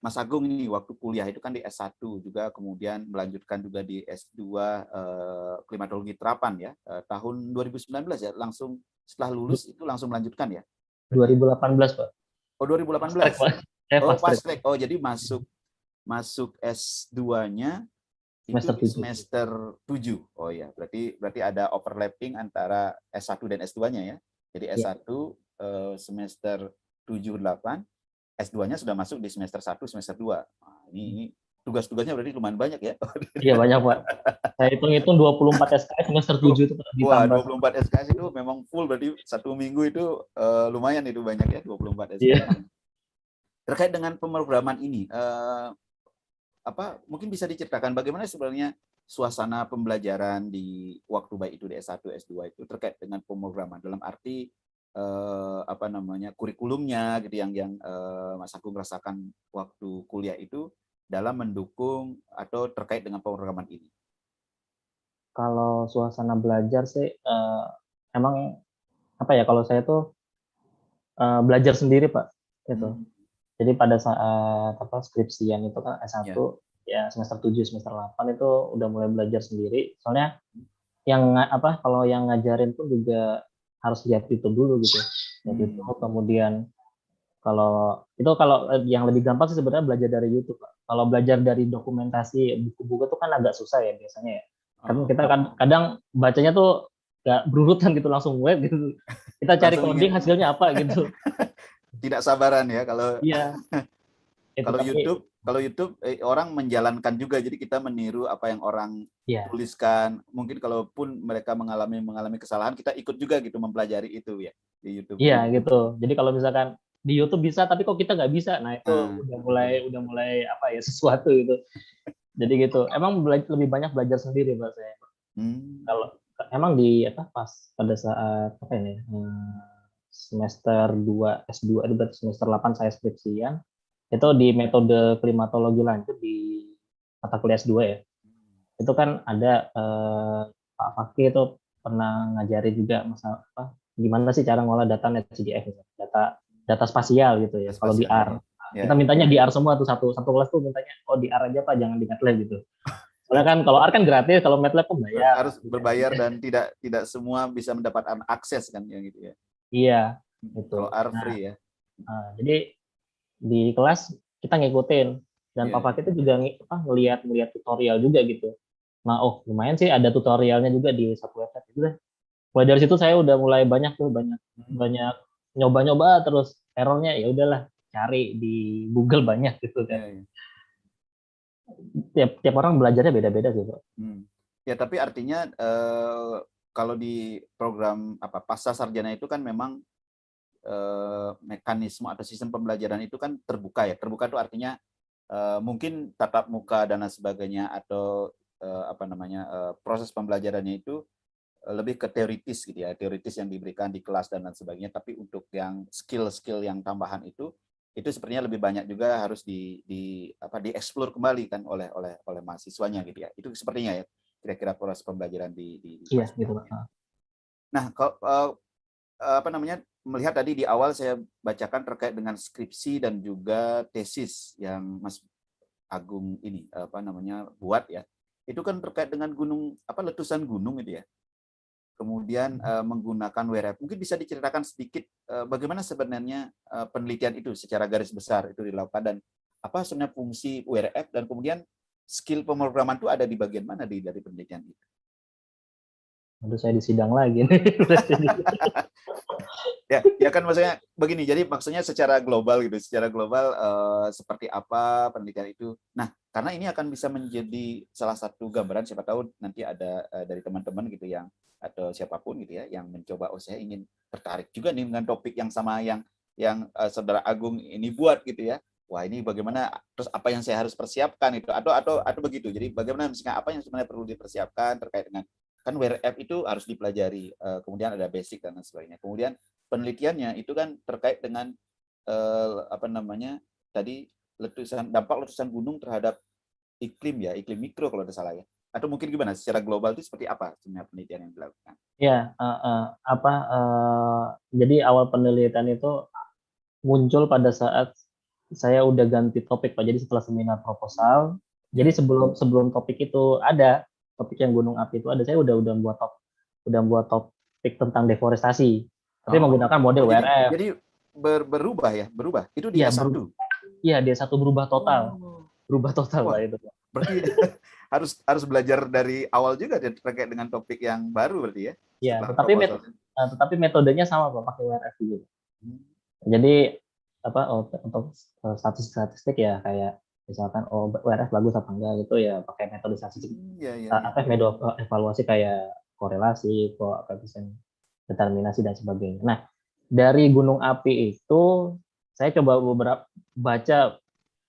Mas Agung ini, waktu kuliah itu kan di S1 juga, kemudian melanjutkan juga di S2 klimatologi terapan ya, tahun 2019 ya, langsung setelah lulus itu langsung melanjutkan ya? 2018, Pak. Oh, 2018. Fast track. Oh, jadi masuk S2-nya itu di semester 7. Oh ya, berarti ada overlapping antara S1 dan S2-nya ya. Jadi S1 semester 7-8, S2-nya sudah masuk di semester 1, semester 2. Nah, ini tugas-tugasnya berarti lumayan banyak ya. Iya, banyak, Pak. Saya hitung-hitung 24 SKS semester 7 itu ditambah. Wah, 24 SKS itu memang full, berarti 1 minggu itu lumayan itu banyak ya, 24 SKS. Iya. Terkait dengan pemrograman ini, mungkin bisa diceritakan bagaimana sebenarnya suasana pembelajaran di waktu baik itu di S1, S2 itu terkait dengan pemrograman, dalam arti kurikulumnya gitu yang Mas Agung rasakan waktu kuliah itu dalam mendukung atau terkait dengan pemrograman ini. Kalau suasana belajar sih emang kalau saya tuh belajar sendiri, Pak, gitu. Jadi pada saat skripsian itu kan S1 ya semester 7, semester 8 itu udah mulai belajar sendiri. Soalnya kalau yang ngajarin pun juga harus lihat YouTube dulu gitu. YouTube, kemudian kalau yang lebih gampang sih sebenarnya belajar dari YouTube, Pak. Kalau belajar dari dokumentasi buku-buku itu kan agak susah ya biasanya ya. Karena kita kadang bacanya tuh nggak berurutan gitu, langsung web gitu. Kita cari coding hasilnya apa gitu. Tidak sabaran ya kalau. Iya. Kalau YouTube orang menjalankan juga, jadi kita meniru apa yang orang tuliskan. Mungkin kalaupun mereka mengalami kesalahan, kita ikut juga gitu mempelajari itu ya di YouTube. Iya gitu. Jadi kalau misalkan di YouTube bisa, tapi kok kita nggak bisa, nah itu udah mulai sesuatu itu. Jadi gitu. Emang lebih banyak belajar sendiri, Pak, saya. Kalau emang pas pada saat semester 2 S2 itu berarti semester 8 saya skripsian. Itu di metode klimatologi lanjut di mata kuliah S2 ya. Itu kan ada Pak Fakih itu pernah ngajari juga masalah gimana sih cara ngolah data NetCDF, data spasial gitu ya. Kalau di R, kita mintanya di R semua tuh, satu kelas tuh mintanya di R aja Pak, jangan di MATLAB gitu. Soalnya kan kalau R kan gratis, kalau MATLAB kan bayar. Harus berbayar dan tidak semua bisa mendapatkan akses kan yang gitu ya. Iya, gitu. Kalau R free ya. Jadi di kelas kita ngikutin, dan Pak Fakih itu juga ngelihat tutorial juga gitu. Nah, lumayan sih ada tutorialnya juga di satu website itu deh. Mulai dari situ saya udah mulai banyak nyoba-nyoba, terus errornya ya udahlah cari di Google banyak gitu kan. Tiap orang belajarnya beda-beda sih, Pak. Ya, tapi artinya kalau di program pasca sarjana itu kan memang mekanisme atau sistem pembelajaran itu kan terbuka ya. Terbuka itu artinya mungkin tatap muka dan sebagainya, atau proses pembelajarannya itu lebih ke teoritis gitu ya, teoritis yang diberikan di kelas dan lain sebagainya. Tapi untuk yang skill-skill yang tambahan itu sepertinya lebih banyak juga harus dieksplor kembali kan oleh mahasiswanya gitu ya. Itu sepertinya ya kira-kira proses pembelajaran di iya gitu, Pak. Nah, melihat tadi di awal saya bacakan terkait dengan skripsi dan juga tesis yang Mas Agung ini buat ya. Itu kan terkait dengan letusan gunung itu ya. Kemudian menggunakan WRF. Mungkin bisa diceritakan sedikit bagaimana sebenarnya penelitian itu secara garis besar itu dilakukan, dan apa sebenarnya fungsi WRF, dan kemudian skill pemrograman itu ada di bagian mana dari penelitian itu? Aduh, saya disidang lagi nih. Ya kan maksudnya begini. Jadi maksudnya secara global gitu, secara global seperti apa penelitian itu. Nah, karena ini akan bisa menjadi salah satu gambaran, siapa tahu nanti ada dari teman-teman gitu yang atau siapapun gitu ya yang mencoba, oh saya ingin tertarik juga nih dengan topik yang sama yang Saudara Agung ini buat gitu ya. Wah, ini bagaimana, terus apa yang saya harus persiapkan itu atau begitu. Jadi bagaimana misalnya apa yang sebenarnya perlu dipersiapkan terkait dengan, kan WRF itu harus dipelajari, kemudian ada basic dan lain sebagainya. Kemudian penelitiannya itu kan terkait dengan apa namanya tadi, dampak letusan gunung terhadap iklim ya, iklim mikro kalau tidak salah ya. Atau mungkin gimana secara global itu seperti apa sebenarnya penelitian yang dilakukan? Ya, jadi awal penelitian itu muncul pada saat saya udah ganti topik, Pak. Jadi setelah seminar proposal, Ya, jadi ya. sebelum topik itu ada, topik yang gunung api itu ada, saya udah buat topik tentang deforestasi, tapi menggunakan Oh, model WRF. jadi berubah ya, berubah. Itu di Iya, S1. iya, dia satu Oh, berubah total wah, lah itu. berarti harus belajar dari awal juga terkait dengan topik yang baru berarti ya, Iya, setelah proposal. tetapi metodenya sama, Pak, pakai WRF juga. Hmm, Jadi untuk statistik ya kayak misalkan WRF bagus apa enggak gitu ya pakai metode statistik, ya, ya, ya. metode evaluasi kayak korelasi, koefisien determinasi dan sebagainya. Nah, dari gunung api itu saya coba baca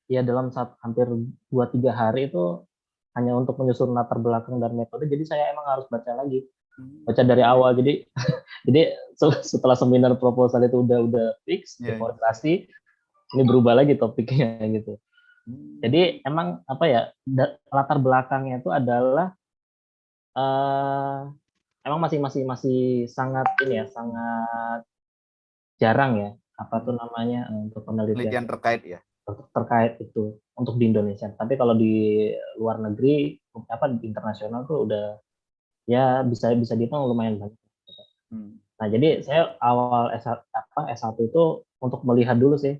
ya dalam hampir 2-3 hari itu hanya untuk menyusun latar belakang dan metode. Jadi saya emang harus baca dari awal. Jadi setelah seminar proposal itu udah fix Ya, ya. deforestasi, ini berubah lagi topiknya gitu. Hmm, Jadi emang apa ya, latar belakangnya itu adalah emang masih sangat ini ya, sangat jarang ya apa tuh namanya untuk penelitian penelitian terkait ya. terkait itu untuk di Indonesia. Tapi kalau di luar negeri apa di internasional tuh udah ya bisa dihitung lumayan banyak. Hmm. Nah, jadi saya awal S1 itu untuk melihat dulu sih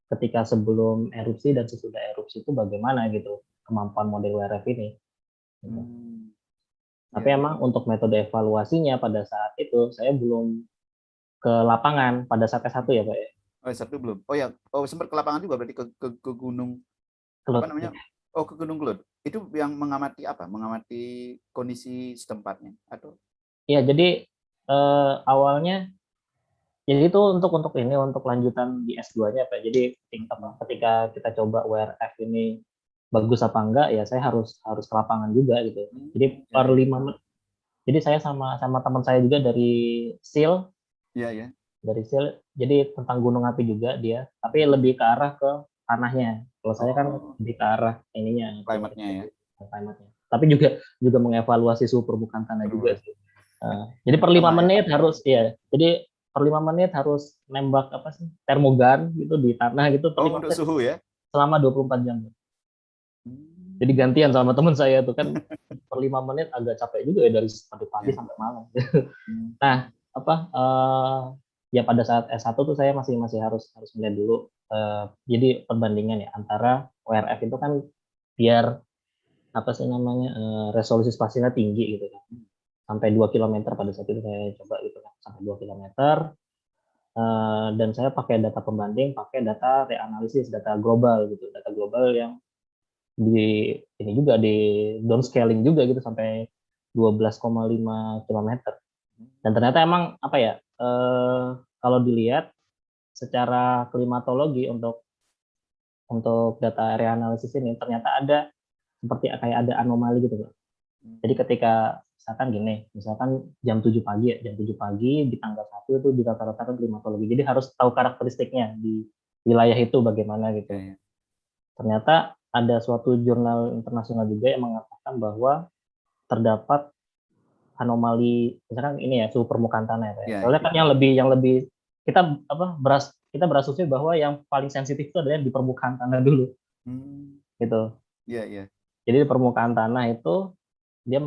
ketika sebelum erupsi dan sesudah erupsi itu bagaimana gitu kemampuan model WRF ini. Gitu. Hmm. Tapi Ya, ya. emang untuk metode evaluasinya pada saat itu saya belum ke lapangan pada saat S1 ya, Pak ya. Oh, satu belum. Oh ya, oh sempat ke lapangan juga berarti ke gunung apa Kelut. namanya? Oh, ke Gunung Kelut. Itu yang mengamati apa? Mengamati kondisi setempatnya atau? Ya, jadi awalnya jadi itu untuk lanjutan di S2-nya, Pak. Jadi Hmm. ketika kita coba WRF ini bagus apa enggak ya saya harus ke lapangan juga gitu. Jadi Ya, per ya. 5 jadi saya sama sama teman saya juga SEAL Ya, ya. dari SEAL jadi tentang gunung api juga dia tapi lebih ke arah ke tanahnya kalau saya kan Oh, lebih ke arah ininya ke climate-nya ya. climate-nya tapi juga mengevaluasi suhu permukaan tanah juga Berubah. sih. Jadi per lima Sama ya. menit harus ya jadi per 5 menit harus nembak apa sih termogan gitu di tanah gitu per Oh, 5 untuk menit suhu ya. selama 24 jam. Jadi Hmm. gantian sama teman saya tuh kan per 5 menit agak capek juga ya dari pagi Ya. sampai malam. Hmm. Nah, ya pada saat S1 tuh saya masih masih harus harus melihat dulu jadi perbandingan ya antara WRF itu kan biar apa sih namanya resolusi spasialnya tinggi gitu kan. Sampai 2 km pada saat itu saya coba gitu kan, sampai 2 km. Dan saya pakai data pembanding, pakai data reanalisis, data global gitu, data global yang ini juga di downscaling juga gitu sampai 12,5 km. Dan ternyata emang apa ya kalau dilihat secara klimatologi untuk data area analisis ini ternyata ada seperti kayak ada anomali gitu Pak. Jadi ketika misalkan jam 7 pagi di tanggal 1 itu di rata-rata klimatologi. Jadi harus tahu karakteristiknya di wilayah itu bagaimana Ya, gitu. ya. Ternyata ada suatu jurnal internasional juga yang mengatakan bahwa terdapat anomali misalkan ini ya suhu permukaan tanah ya. Ya, Soalnya ya. kan yang lebih kita berasumsi bahwa yang paling sensitif itu adalah di permukaan tanah dulu Hmm. gitu. Ya, ya. Jadi di permukaan tanah itu dia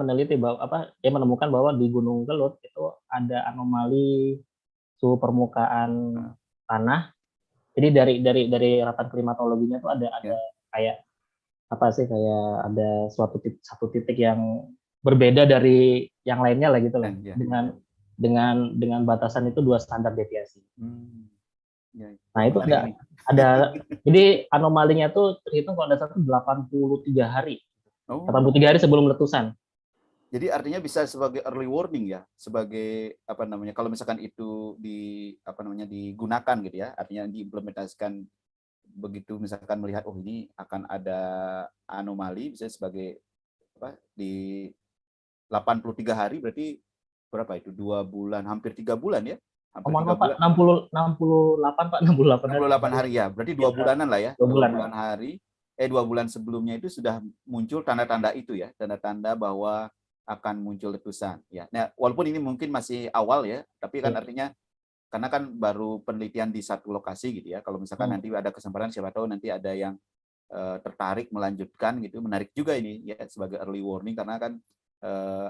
menemukan bahwa di Gunung Kelut itu ada anomali suhu permukaan Ah, tanah. Jadi dari ratan klimatologinya itu ada ya. kayak apa sih kayak ada satu titik yang berbeda dari yang lainnya lah gitu loh. Ya. Dengan batasan itu 2 standar deviasi. Ya. Nah, Wah, itu menarik ini. ada jadi anomalinya tuh terhitung kalau ada satu 83 hari. Oh. 83 hari sebelum letusan. Jadi artinya bisa sebagai early warning ya, sebagai apa namanya, kalau misalkan itu digunakan gitu ya, artinya diimplementasikan begitu, misalkan melihat oh ini akan ada anomali, bisa sebagai apa, di 83 hari berarti berapa itu, 2 bulan, hampir 3 bulan ya, hampir Mohon tiga maaf Pak, bulan 68 Pak, 68 hari. 68 hari ya, berarti 2 bulanan lah ya, 2 dua bulan. bulan hari, 2 bulan sebelumnya itu sudah muncul tanda-tanda itu ya, tanda-tanda bahwa akan muncul letusan ya. Nah, walaupun ini mungkin masih awal ya, tapi kan Ya. artinya karena kan baru penelitian di satu lokasi gitu ya. Kalau misalkan nanti ada kesempatan, siapa tahu nanti ada yang tertarik melanjutkan gitu, menarik juga ini ya sebagai early warning, karena kan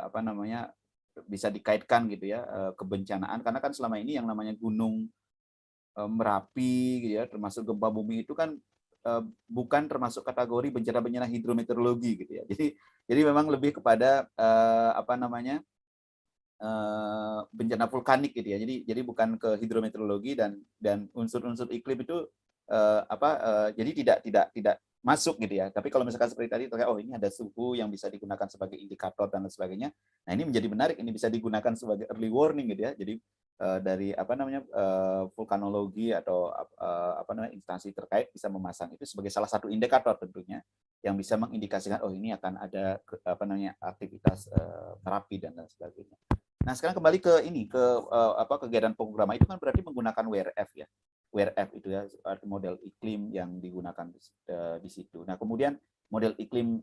apa namanya, bisa dikaitkan gitu ya kebencanaan, karena kan selama ini yang namanya gunung Merapi gitu ya, termasuk gempa bumi itu kan bukan termasuk kategori bencana-bencana hidrometeorologi gitu ya. Jadi memang lebih kepada apa namanya, bencana vulkanik gitu ya. Jadi bukan ke hidrometeorologi, dan unsur-unsur iklim itu jadi tidak masuk gitu ya. Tapi kalau misalkan seperti tadi terkait oh ini ada suhu yang bisa digunakan sebagai indikator dan lain sebagainya. Nah, ini menjadi menarik, ini bisa digunakan sebagai early warning gitu ya. Jadi dari apa namanya, vulkanologi atau apa namanya, instansi terkait bisa memasang itu sebagai salah satu indikator tentunya yang bisa mengindikasikan oh ini akan ada apa namanya, aktivitas terapi dan lain sebagainya. Nah, sekarang kembali ke ini, ke kegiatan pemrograman itu kan berarti menggunakan WRF ya. WRF itu ya, arti model iklim yang digunakan di situ. Nah, kemudian model iklim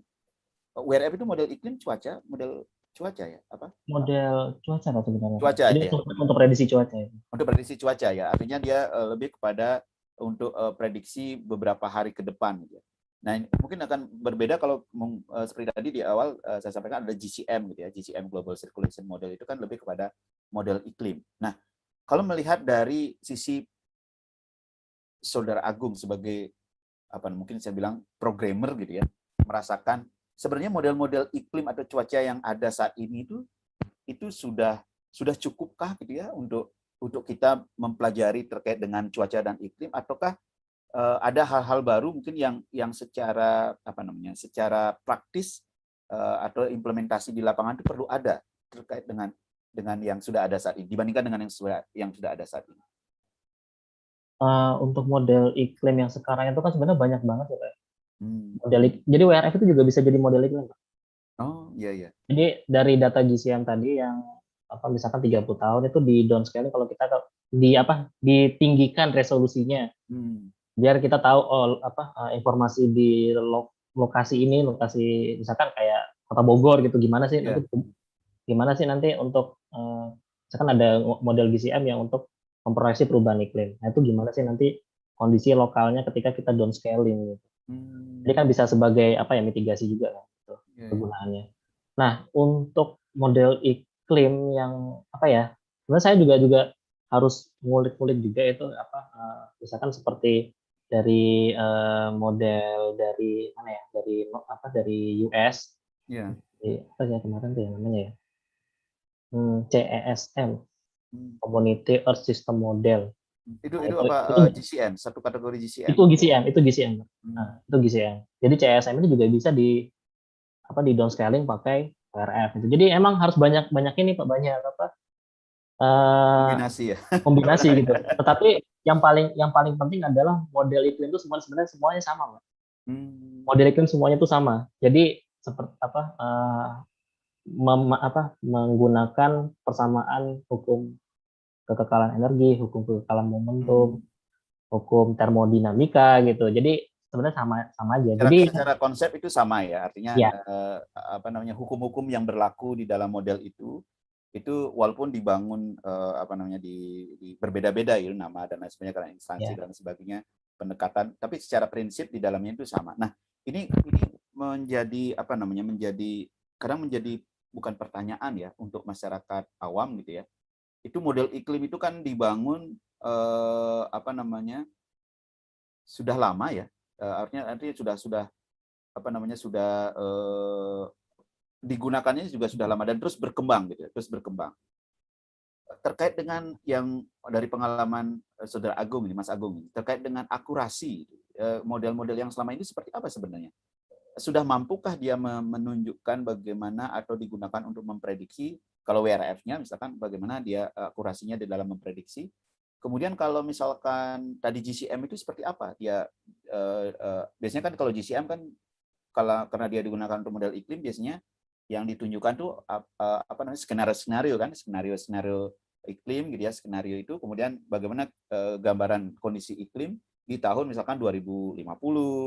WRF itu model iklim cuaca, model cuaca ya, apa? Model cuaca Pak sebenarnya Pak. Cuaca Jadi aja ya. untuk prediksi cuaca ya. Untuk prediksi cuaca ya, artinya dia lebih kepada untuk prediksi beberapa hari ke depan gitu ya. Nah, mungkin akan berbeda kalau seperti tadi di awal saya sampaikan ada GCM gitu ya, GCM Global Circulation Model itu kan lebih kepada model iklim. Nah, kalau melihat dari sisi Saudara Agung sebagai apa mungkin saya bilang programmer gitu ya, merasakan sebenarnya model-model iklim atau cuaca yang ada saat ini itu sudah cukupkah gitu ya untuk kita mempelajari terkait dengan cuaca dan iklim, ataukah ada hal-hal baru mungkin yang secara apa namanya, secara praktis atau implementasi di lapangan itu perlu ada terkait dengan yang sudah ada saat ini dibandingkan dengan yang sudah ada saat ini. Untuk model iklim yang sekarang itu kan sebenarnya banyak banget ya Pak. Hmm. Jadi WRF itu juga bisa jadi model iklim Pak. Oh iya iya. Jadi dari data GCM tadi yang apa misalkan 30 tahun itu di downscaling, kalau kita ditinggikan resolusinya biar kita tahu informasi di lokasi ini, lokasi misalkan kayak Kota Bogor gitu, Yeah. gimana sih nanti untuk misalkan ada model GCM yang untuk memproyeksi perubahan iklim. Nah, itu gimana sih nanti kondisi lokalnya ketika kita downscaling gitu. Jadi kan bisa sebagai mitigasi juga kan gitu, kegunaannya. Nah, untuk model iklim yang sebenarnya saya juga harus ngulik-ngulik juga itu misalkan seperti dari model dari mana ya, dari US. Yeah. Apa ya kemarin tuh yang namanya ya, CESM, Community Earth System Model. Itu Nah, apa itu GCM, satu kategori GCM. Itu GCM. Nah, itu GCM. Jadi CESM itu juga bisa di downscaling pakai WRF gitu. Jadi emang harus banyak ini Pak, banyak Kombinasi ya. kombinasi gitu. Tetapi yang paling penting adalah model iklim itu sebenarnya semuanya sama Pak. Model iklim semuanya itu sama. Jadi seperti menggunakan persamaan hukum kekekalan energi, hukum kekekalan momentum, hukum termodinamika gitu. Jadi sebenarnya sama aja. Jadi secara konsep itu sama ya, artinya ya, apa namanya, hukum-hukum yang berlaku di dalam model itu walaupun dibangun apa namanya di berbeda-beda ya nama dan lain sebagainya karena instansi dan sebagainya, pendekatan, tapi secara prinsip di dalamnya itu sama. Nah, ini menjadi apa namanya, kadang menjadi bukan pertanyaan ya untuk masyarakat awam gitu ya. Itu model iklim itu kan dibangun apa namanya, sudah lama ya. Artinya sudah apa namanya, sudah digunakannya juga sudah lama dan terus berkembang gitu ya, terus berkembang. Terkait dengan yang dari pengalaman Saudara Agung ini, Mas Agung ini, terkait dengan akurasi model-model yang selama ini seperti apa sebenarnya? Sudah mampukah dia menunjukkan bagaimana atau digunakan untuk memprediksi kalau WRF-nya misalkan bagaimana dia akurasinya di dalam memprediksi. Kemudian kalau misalkan tadi GCM itu seperti apa? Dia biasanya kan kalau GCM kan karena dia digunakan untuk model iklim biasanya yang ditunjukkan tuh apa namanya skenario-skenario kan, skenario-skenario iklim gitu ya, skenario itu kemudian bagaimana gambaran kondisi iklim di tahun misalkan 2050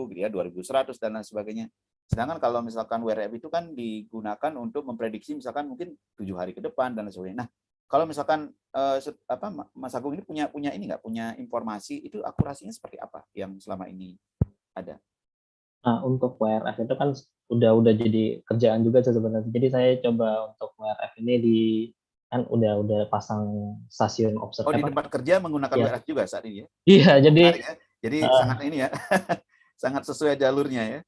gitu ya, 2100 dan lain sebagainya. Sedangkan kalau misalkan WRF itu kan digunakan untuk memprediksi misalkan mungkin 7 hari ke depan dan lain sebagainya. Nah, kalau misalkan Mas Agung ini punya ini nggak, punya informasi itu akurasinya seperti apa yang selama ini ada? Nah, untuk WRF itu kan udah jadi kerjaan juga sebenarnya. Jadi saya coba untuk WRF ini kan udah pasang stasiun Oh, di observasi tempat kerja menggunakan ya. WRF juga saat ini ya? Iya, jadi Menarik ya. Jadi sangat ini ya, sangat sesuai jalurnya ya.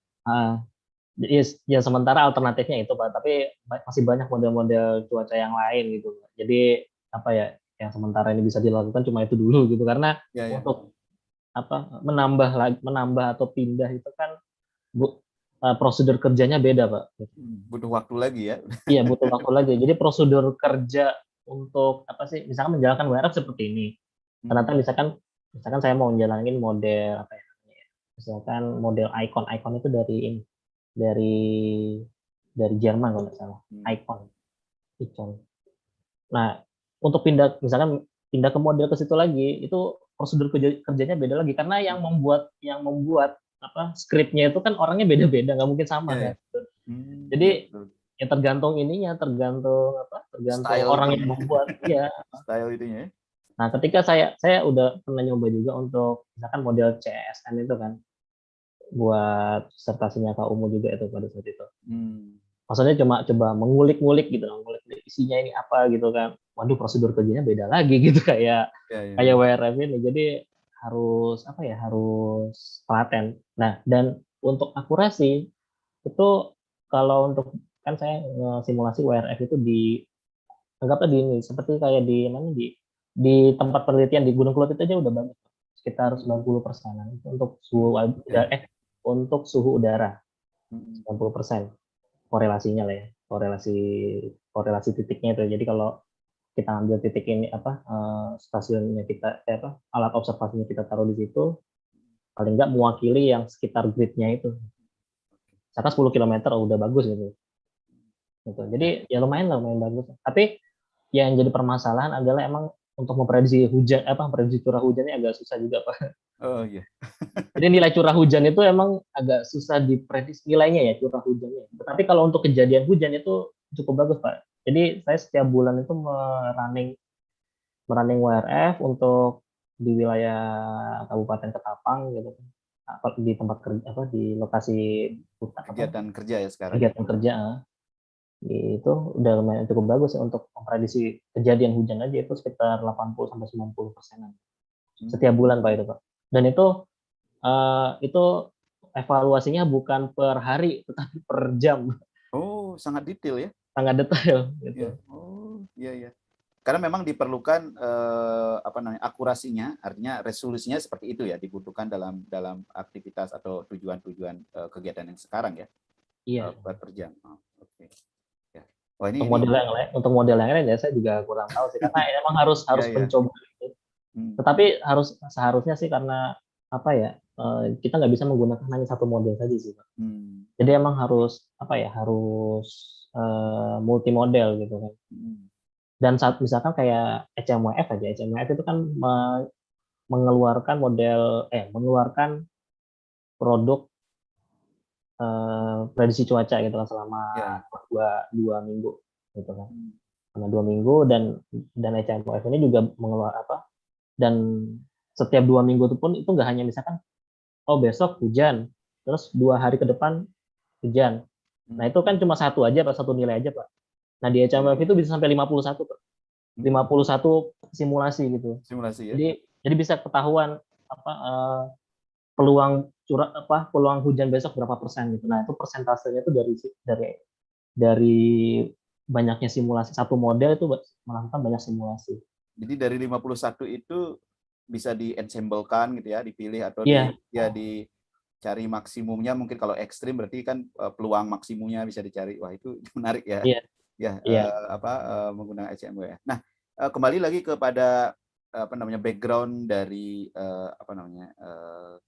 ya sementara alternatifnya itu Pak, tapi masih banyak model-model cuaca yang lain gitu. Jadi apa ya, yang sementara ini bisa dilakukan cuma itu dulu gitu, karena Ya, ya. untuk menambah atau pindah itu kan prosedur kerjanya beda Pak. Butuh waktu lagi ya. Iya, butuh waktu lagi. Jadi prosedur kerja untuk apa sih, misalkan menjalankan WRF seperti ini. Ternyata misalkan saya mau menjalankan model apa ya namanya ya, misalkan model icon itu dari dari Jerman kalau nggak salah, icon. Nah, untuk misalkan pindah ke model ke situ lagi, itu prosedur kerjanya beda lagi karena yang membuat apa skripnya itu kan orangnya beda-beda, nggak mungkin sama Ya, ya. kan. Iya, Jadi betul. ya tergantung tergantung Style orang yang itunya. membuat. Iya. Style itunya ya. Nah, ketika saya udah pernah nyoba juga untuk misalkan model CSN itu kan, buat disertasinya Kak Umu juga itu pada saat itu. Maksudnya cuma coba mengulik-ngulik gitu, mengulik isinya ini apa gitu kan. Waduh, prosedur kerjanya beda lagi gitu kayak Ya, ya. kayak WRF ini. Jadi harus telaten. Nah, dan untuk akurasi itu kalau untuk kan saya simulasi WRF itu anggaplah di ini seperti kayak di mana di tempat penelitian di Gunung Kelot itu aja udah bagus sekitar 90%-an untuk suhu udara 90% korelasinya lah ya, korelasi titiknya itu. Jadi kalau kita ambil titik ini stasiunnya kita alat observasinya kita taruh di situ, paling nggak mewakili yang sekitar gridnya itu. Misalkan 10 km udah bagus gitu. Jadi ya lumayan bagus. Tapi yang jadi permasalahan adalah emang untuk memprediksi memprediksi curah hujannya agak susah juga Pak. Oh iya. Jadi nilai curah hujan itu emang agak susah diprediksi nilainya ya, curah hujannya. Tapi kalau untuk kejadian hujan itu cukup bagus Pak. Jadi saya setiap bulan itu merunning WRF untuk di wilayah Kabupaten Ketapang gitu, di tempat kerja di lokasi Kegiatan kerja ya sekarang. kegiatan kerja. Itu udah lumayan cukup bagus ya untuk memprediksi kejadian hujan aja itu sekitar 80-90%-an setiap bulan Pak itu Pak. Dan itu evaluasinya bukan per hari tetapi per jam. Oh, sangat detail ya. Sangat detail gitu. Ya. Oh, iya ya. Karena memang diperlukan akurasinya, artinya resolusinya seperti itu ya, dibutuhkan dalam aktivitas atau tujuan-tujuan kegiatan yang sekarang ya. Iya. Per jam. Oh, oke. Ya. Wah, Untuk model yang lain ya saya juga kurang tahu sih karena emang harus ya, ya. mencoba gitu. Tetapi seharusnya sih karena kita nggak bisa menggunakan hanya satu model saja sih Pak. Jadi emang harus multi model gitu kan. Dan saat misalkan kayak HMWF itu kan mengeluarkan produk prediksi cuaca gitu kan selama dua minggu gitu kan. Selama 2 minggu dan HMWF ini juga dan setiap 2 minggu itu pun itu nggak hanya misalkan besok hujan terus 2 hari ke depan hujan. Nah itu kan cuma satu nilai aja Pak. Nah di HMWF itu bisa sampai 51 Pak. 51 simulasi gitu. Simulasi ya. Jadi bisa ketahuan peluang hujan besok berapa persen gitu. Nah itu persentasenya itu dari dari banyaknya simulasi satu model itu melakukan banyak simulasi. Jadi dari 51 itu bisa di-ensemblekan gitu ya, dipilih atau Iya, dicari maksimumnya. Mungkin kalau ekstrim berarti kan peluang maksimumnya bisa dicari. Wah, itu menarik ya. iya, Ya, iya. menggunakan HCMW ya. Nah, kembali lagi kepada apa namanya background dari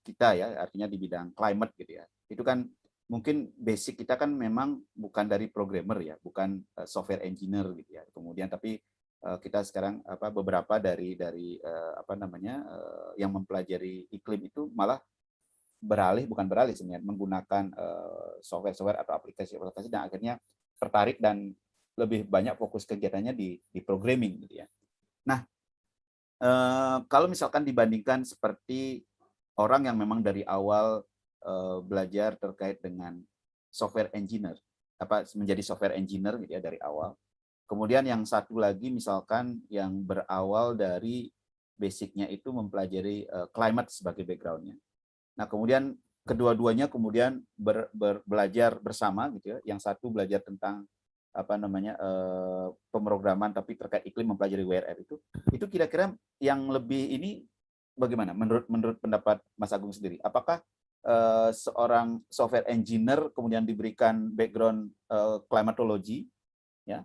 kita ya, artinya di bidang climate gitu ya. Itu kan mungkin basic kita kan memang bukan dari programmer ya, bukan software engineer gitu ya. Kemudian tapi kita sekarang beberapa dari yang mempelajari iklim itu malah bukan beralih sebenarnya, menggunakan software atau aplikasi dan akhirnya tertarik dan lebih banyak fokus kegiatannya di programming gitu ya. Nah, kalau misalkan dibandingkan seperti orang yang memang dari awal belajar terkait dengan software engineer, menjadi software engineer gitu ya dari awal. Kemudian yang satu lagi misalkan yang berawal dari basicnya itu mempelajari climate sebagai background-nya. Nah, kemudian kedua-duanya kemudian belajar bersama gitu ya. Yang satu belajar tentang pemrograman tapi terkait iklim mempelajari WRF itu kira-kira yang lebih ini bagaimana menurut pendapat Mas Agung sendiri? Apakah seorang software engineer kemudian diberikan background climatology ya,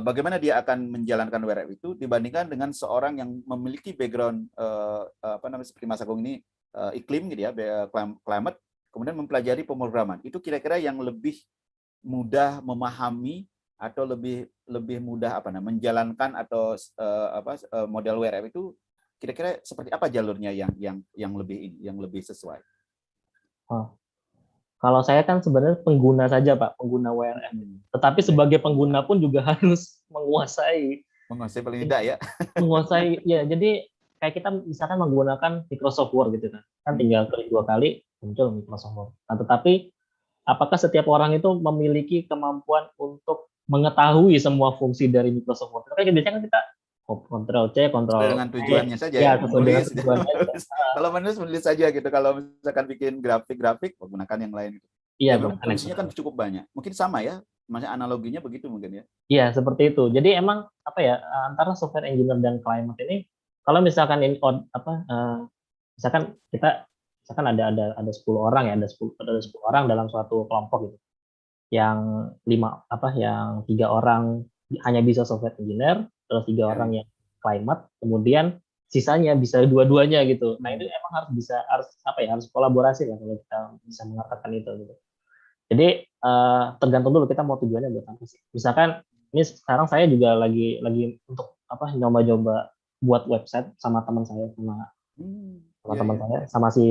bagaimana dia akan menjalankan WRF itu dibandingkan dengan seorang yang memiliki background seperti Mas Agung ini iklim gitu ya, climate, kemudian mempelajari pemrograman. Itu kira-kira yang lebih mudah memahami atau lebih mudah menjalankan atau model WRF itu kira-kira seperti apa jalurnya yang lebih sesuai? Oh. Kalau saya kan sebenarnya pengguna saja, Pak, pengguna WRF. Tetapi sebagai pengguna pun juga harus menguasai paling tidak ya. Menguasai, ya, jadi kayak kita misalkan menggunakan Microsoft Word gitu kan. Kan tinggal klik 2 kali muncul Microsoft Word. Nah, tetapi apakah setiap orang itu memiliki kemampuan untuk mengetahui semua fungsi dari Microsoft Word? Tapi biasanya kan kita Ctrl C, Sesuai Ctrl dengan V, tujuannya saja ya, ya sesuai dengan menulis. tujuan aja. Kalau menulis saja gitu. Kalau misalkan bikin grafik menggunakan yang lain gitu. Iya, Ya memang fungsinya kan cukup banyak. Mungkin sama ya, maksudnya analoginya begitu mungkin ya. Iya, seperti itu. Jadi emang apa ya, antara software engineer dan climate ini kalau misalkan ini misalkan kita misalkan ada 10 orang ya, ada 10 orang dalam suatu kelompok gitu. Yang yang 3 orang hanya bisa software engineer, terus 3 orang yang climate, kemudian sisanya bisa dua-duanya gitu. Nah, itu emang harus kolaborasi lah kalau kita bisa mengatakan itu gitu. Jadi tergantung dulu kita mau tujuannya buat apa sih. Misalkan ini sekarang saya juga lagi untuk nyoba-nyoba buat website sama teman saya sama si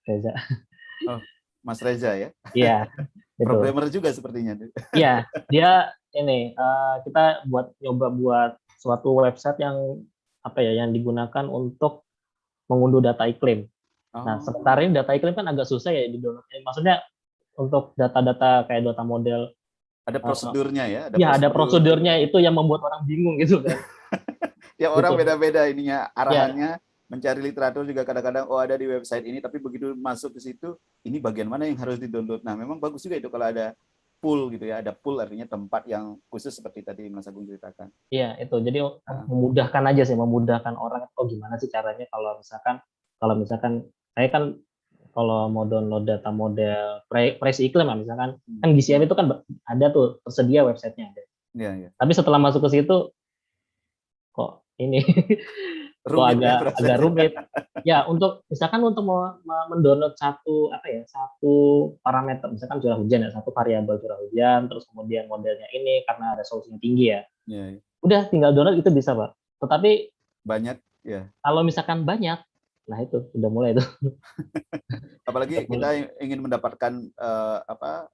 Reza. Oh, Mas Reza ya. Iya, gitu. Programmer juga sepertinya. Iya, dia ini kita nyoba buat suatu website yang digunakan untuk mengunduh data iklim. Nah, sementara ini data iklim kan agak susah ya di-download. Maksudnya untuk data-data kayak data model. Ada prosedurnya ya? Ada prosedurnya itu yang membuat orang bingung gitu kan. Ya orang beda-beda ininya arahannya. Mencari literatur juga kadang-kadang ada di website ini, tapi begitu masuk ke situ, ini bagian mana yang harus di-download. Nah, memang bagus juga itu kalau ada pool gitu ya, ada pool artinya tempat yang khusus seperti tadi Mas Agung ceritakan. Iya, itu. Jadi memudahkan aja sih, memudahkan orang. Gimana sih caranya kalau misalkan saya kan kalau mau download data model prediksi iklim misalkan kan GCM itu kan ada tuh tersedia websitenya ada. Iya. Tapi setelah masuk ke situ kok ini rumit agak rumit. Ya, misalkan untuk mendownload satu parameter, misalkan curah hujan ya, satu variabel curah hujan, terus kemudian modelnya ini karena ada solusinya tinggi ya. Udah tinggal download itu bisa, Pak. Tetapi banyak ya. Kalau misalkan banyak, nah itu udah mulai itu. Apalagi kita ingin mendapatkan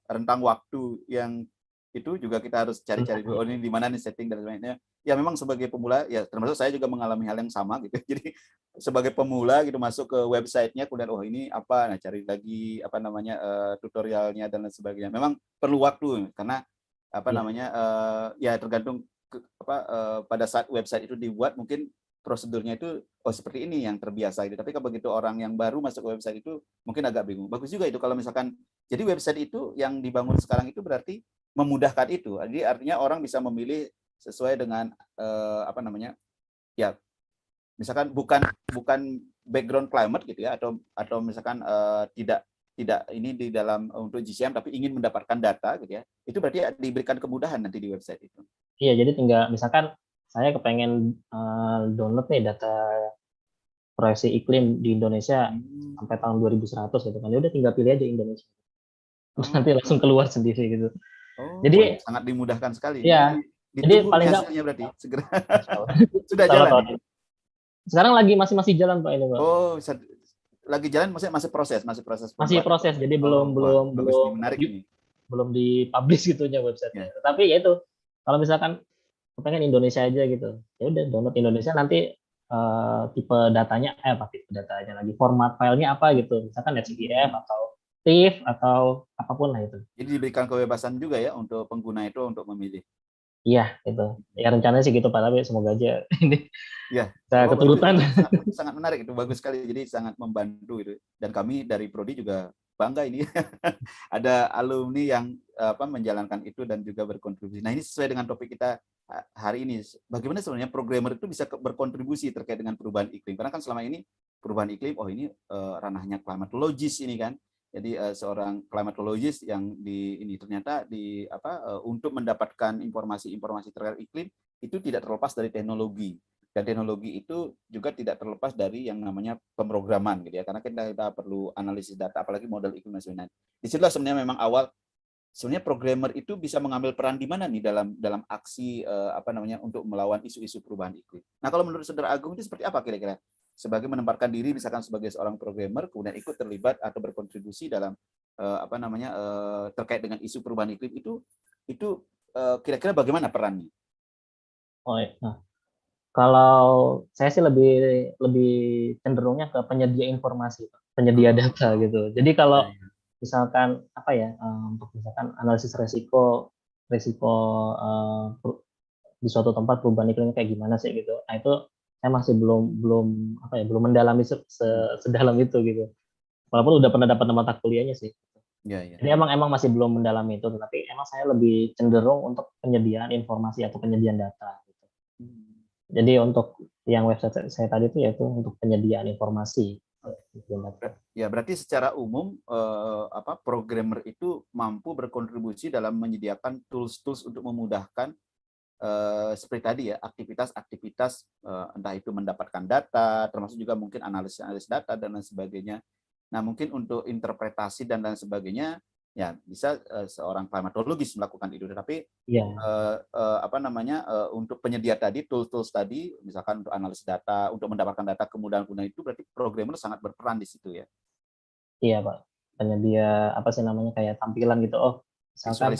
rentang waktu yang itu juga kita harus cari-cari dulu, ini di mana nih setting dan lainnya. Ya memang sebagai pemula ya termasuk saya juga mengalami hal yang sama gitu. Jadi sebagai pemula gitu masuk ke websitenya kemudian ini apa, nah cari lagi tutorialnya dan lain sebagainya. Memang perlu waktu karena ya tergantung pada saat website itu dibuat mungkin prosedurnya itu seperti ini yang terbiasa gitu. Tapi kalau begitu orang yang baru masuk ke website itu mungkin agak bingung. Bagus juga itu kalau misalkan jadi website itu yang dibangun sekarang itu berarti memudahkan itu. Jadi artinya orang bisa memilih sesuai dengan ya misalkan bukan background climate gitu ya, atau misalkan tidak ini di dalam untuk GCM tapi ingin mendapatkan data gitu ya. Itu berarti diberikan kemudahan nanti di website itu. Iya, jadi tinggal misalkan saya kepengen download nih data proyeksi iklim di Indonesia sampai tahun 2100 gitu kan. Ya udah tinggal pilih aja Indonesia. Terus nanti langsung keluar sendiri gitu. Jadi sangat dimudahkan sekali. ya, jadi Ditunggu paling nggak hasilnya berarti segera. Sudah jalan nih. Sekarang lagi masih jalan Pak ini Pak. Lagi jalan, maksudnya masih proses masih proses, jadi belum menarik nih. Belum dipublish gitunya websitenya. Tapi ya itu, kalau misalkan kepengen Indonesia aja gitu, ya udah download Indonesia, nanti tipe datanya lagi, format filenya apa gitu, misalkan XGF atau TIFF atau apapun lah itu. Jadi diberikan kebebasan juga ya untuk pengguna itu untuk memilih. Iya, itu. Ya rencananya sih gitu Pak, tapi semoga aja ini ya keturutan. Sangat menarik, itu bagus sekali, jadi sangat membantu itu. Dan kami dari Prodi juga bangga ini ada alumni yang menjalankan itu dan juga berkontribusi. Nah, ini sesuai dengan topik kita hari ini. Bagaimana sebenarnya programmer itu bisa berkontribusi terkait dengan perubahan iklim? Karena kan selama ini perubahan iklim, ini ranahnya climatologist ini kan. Jadi seorang climatologist yang ternyata untuk mendapatkan informasi-informasi terkait iklim itu tidak terlepas dari teknologi. Dan teknologi itu juga tidak terlepas dari yang namanya pemrograman gitu ya, karena kita perlu analisis data, apalagi model iklim nasional. Disitulah sebenarnya memang awal sebenarnya programmer itu bisa mengambil peran di mana nih dalam aksi untuk melawan isu-isu perubahan iklim. Nah, kalau menurut Saudara Agung itu seperti apa kira-kira? Sebagai menempatkan diri misalkan sebagai seorang programmer kemudian ikut terlibat atau berkontribusi dalam terkait dengan isu perubahan iklim itu kira-kira bagaimana perannya? Nah, kalau saya sih lebih cenderungnya ke penyedia informasi, penyedia data gitu. Jadi kalau misalkan untuk misalkan analisis resiko di suatu tempat perubahan iklim kayak gimana sih gitu. Nah, itu saya masih belum mendalami sedalam itu gitu. Walaupun udah pernah dapat mata kuliahnya sih. Jadi emang masih belum mendalami itu, tapi emang saya lebih cenderung untuk penyediaan informasi atau penyediaan data gitu. Jadi untuk yang website saya tadi itu yaitu untuk penyediaan informasi. Ya, berarti secara umum programmer itu mampu berkontribusi dalam menyediakan tools-tools untuk memudahkan seperti tadi ya, aktivitas entah itu mendapatkan data, termasuk juga mungkin analisis data dan lain sebagainya. Nah, mungkin untuk interpretasi dan lain sebagainya ya bisa seorang klimatologis melakukan itu, tapi untuk penyedia tadi, tools tadi, misalkan untuk analisis data, untuk mendapatkan data kemudahan itu berarti programmer sangat berperan di situ ya. Iya Pak, penyedia kayak tampilan gitu, misalkan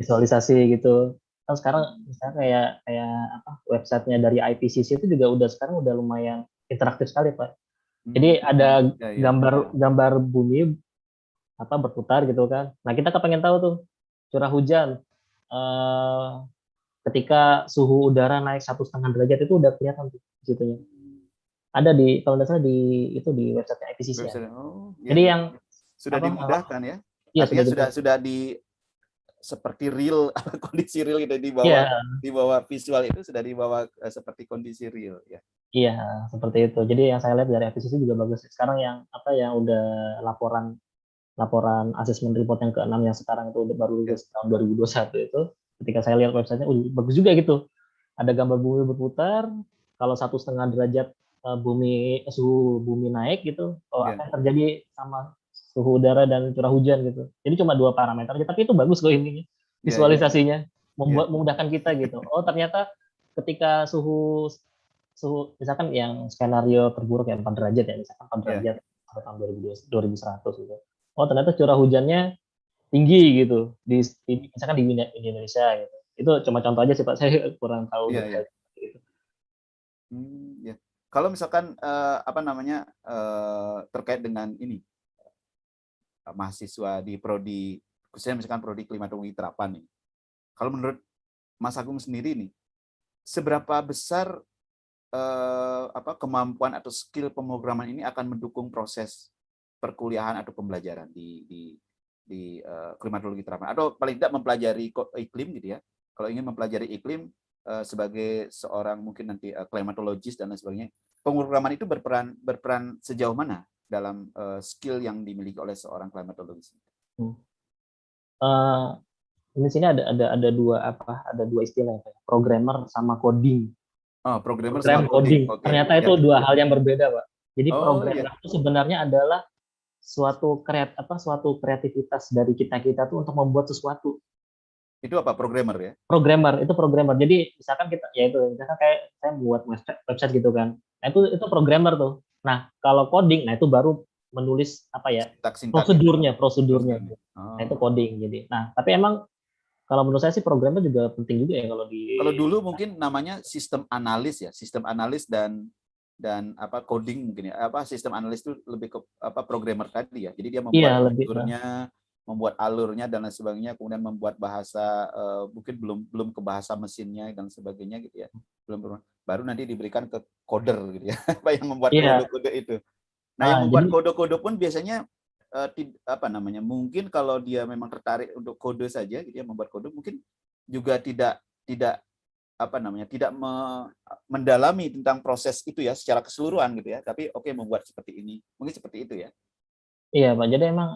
visualisasi gitu. Kan sekarang misalnya kayak websitenya dari IPCC itu juga sekarang udah lumayan interaktif sekali Pak. Jadi ada gambar bumi berputar gitu kan. Nah, kita pengen tahu tuh curah hujan ketika suhu udara naik 1,5 derajat itu udah kelihatan tuh di situnya. Ada kalau tidak salah di website IPCC ya. Jadi yang sudah dimudahkan ya. Iya, sudah seperti real kondisi real itu di bawah visual itu sudah dibawa seperti kondisi real ya. Iya, seperti itu. Jadi yang saya lihat dari IPCC juga bagus. Sekarang yang udah laporan asesmen report yang ke-6 yang sekarang itu baru lulus tahun 2021 itu, ketika saya lihat websitenya bagus juga gitu. Ada gambar bumi berputar, kalau 1,5 derajat suhu bumi naik gitu, apa yang terjadi sama suhu udara dan curah hujan gitu. Jadi cuma 2 parameter aja, tapi itu bagus loh ininya, visualisasinya, memudahkan kita gitu. Ternyata ketika suhu misalkan yang skenario terburuk yang 4 derajat ya, misalkan 4 derajat pada tahun 2100 gitu. Ternyata curah hujannya tinggi gitu misalkan di Indonesia gitu. Itu cuma contoh aja sih Pak, saya kurang tahu gitu. Ya. Kalau misalkan terkait dengan ini mahasiswa di prodi, khususnya misalkan prodi klimatologi terapan nih. Kalau menurut Mas Agung sendiri nih, seberapa besar kemampuan atau skill pemrograman ini akan mendukung proses perkuliahan atau pembelajaran di klimatologi terapan, atau paling tidak mempelajari iklim gitu ya. Kalau ingin mempelajari iklim sebagai seorang mungkin nanti klimatologis dan lain sebagainya, pemrograman itu berperan sejauh mana dalam skill yang dimiliki oleh seorang klimatologis? Di sini ada dua istilah, programmer sama coding. Oh, programmer Program sama coding. coding. Ternyata itu dua hal yang berbeda, Pak. Jadi programmer itu sebenarnya adalah suatu kreativitas dari kita tuh untuk membuat sesuatu. Itu apa, programmer ya? Programmer itu programmer. Jadi misalkan misalkan kayak saya buat website gitu kan. Nah, itu programmer tuh. Nah, kalau coding, nah itu baru menulis prosedurnya. Nah, itu coding. Jadi, nah, tapi emang kalau menurut saya sih programmer juga penting juga ya kalau di. Kalau dulu mungkin namanya sistem analis dan coding mungkin ya. Sistem analis itu lebih ke programmer tadi ya. Jadi dia membuat fiturnya, membuat alurnya dan lain sebagainya, kemudian membuat bahasa mungkin belum ke bahasa mesinnya dan sebagainya gitu ya. Baru nanti diberikan ke coder gitu ya. Yang membuat kode-kode itu. Nah, yang membuat kode-kode pun biasanya mungkin kalau dia memang tertarik untuk kode saja gitu ya, membuat kode, mungkin juga tidak mendalami tentang proses itu ya secara keseluruhan gitu ya, tapi membuat seperti ini, mungkin seperti itu ya. Iya, Pak. Jadi emang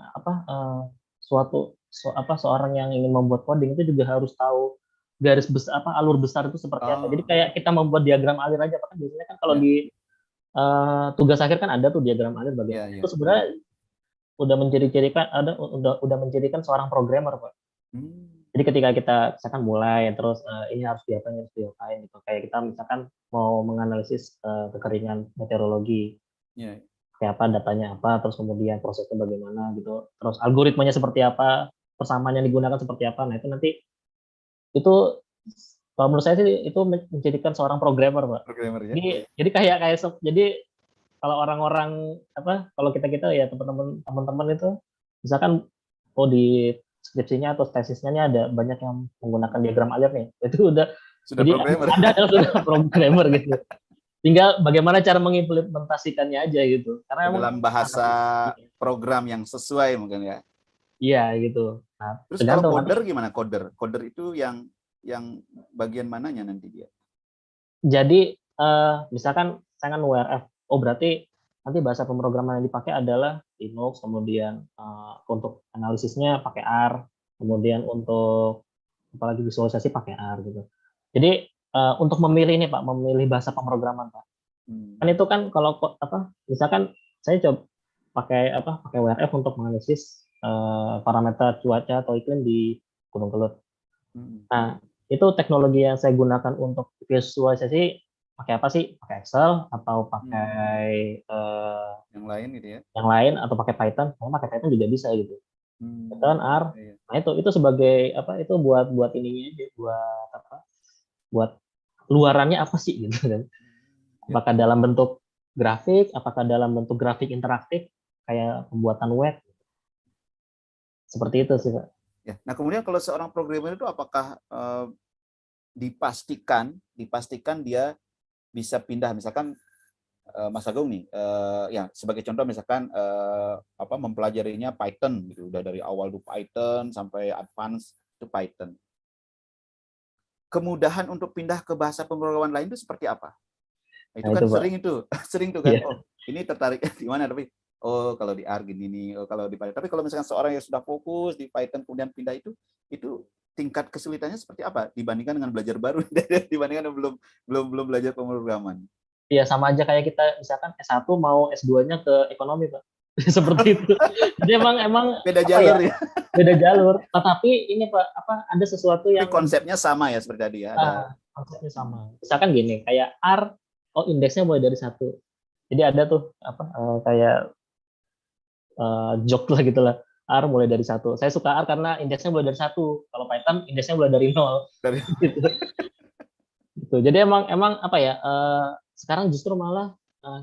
seorang yang ingin membuat coding itu juga harus tahu garis besar alur besar itu seperti apa. Jadi kayak kita membuat diagram alir aja, Pak. Biasanya kan kalau di tugas akhir kan ada tuh diagram alir bagaimana. Itu sebenarnya udah menjadikan seorang programmer, Pak. Jadi ketika kita misalkan mulai terus ini harus diapain gitu. Kayak kita misalkan mau menganalisis kekeringan meteorologi. Kayak apa datanya apa, terus kemudian prosesnya bagaimana gitu. Terus algoritmanya seperti apa, persamaan yang digunakan seperti apa. Nah, itu nanti itu kalau menurut saya sih itu menjadikan seorang programmer, Pak. Ya? Jadi jadi kalau orang-orang kalau kita ya teman-teman itu misalkan di skripsinya atau tesisnya ada banyak yang menggunakan diagram alir nih, itu sudah jadi programmer. Anda adalah sudah programmer gitu. Tinggal bagaimana cara mengimplementasikannya aja gitu. Karena dalam bahasa program yang sesuai mungkin ya. Iya gitu. Nah, terus kalau coder gimana? Coder itu yang bagian mananya nanti dia? Jadi misalkan saya kan WRF, berarti nanti bahasa pemrograman yang dipakai adalah Linux, kemudian untuk analisisnya pakai R, kemudian untuk apalagi visualisasi pakai R gitu. Jadi untuk memilih Pak, memilih bahasa pemrograman, Pak. Kan itu kan kalau misalkan saya coba pakai WRF untuk menganalisis parameter cuaca atau iklim di Gunung Kelut. Nah, itu teknologi yang saya gunakan untuk visualisasi pakai apa sih? Pakai Excel atau pakai yang lain gitu ya? Yang lain atau pakai Python? Kalau pakai Python juga bisa gitu. Python, R. Nah, itu sebagai itu buat ininya aja, buat luarannya apa sih gitu kan. Apakah dalam bentuk grafik, apakah dalam bentuk grafik interaktif kayak pembuatan web. Seperti itu sih, Pak. Ya. Nah, kemudian kalau seorang programmer itu apakah dipastikan dia bisa pindah, misalkan Mas Agung nih, ya sebagai contoh misalkan mempelajarinya Python gitu, udah dari awal tuh Python sampai advance itu Python. Kemudahan untuk pindah ke bahasa pemrograman lain itu seperti apa? Itu kan sering tuh kan. Yeah. Oh, ini tertarik di mana, tapi kalau di R gini nih, kalau di Python. Tapi kalau misalkan seorang yang sudah fokus di Python kemudian pindah itu tingkat kesulitannya seperti apa dibandingkan dengan belajar baru, dibandingkan belum belajar pemrograman? Iya, sama aja kayak kita misalkan S1 mau S2-nya ke ekonomi, Pak. Seperti itu. Jadi emang beda jalur ya. Beda jalur. Tetapi ini Pak, ada sesuatu yang konsepnya sama ya seperti tadi ya. Konsepnya sama. Misalkan gini, kayak R, indeksnya mulai dari 1. Jadi ada tuh kayak joke lah gitulah. R mulai dari 1. Saya suka R karena indeksnya mulai dari 1. Kalau Python indeksnya mulai dari 0. Gitu. Gitu. Jadi emang sekarang justru malah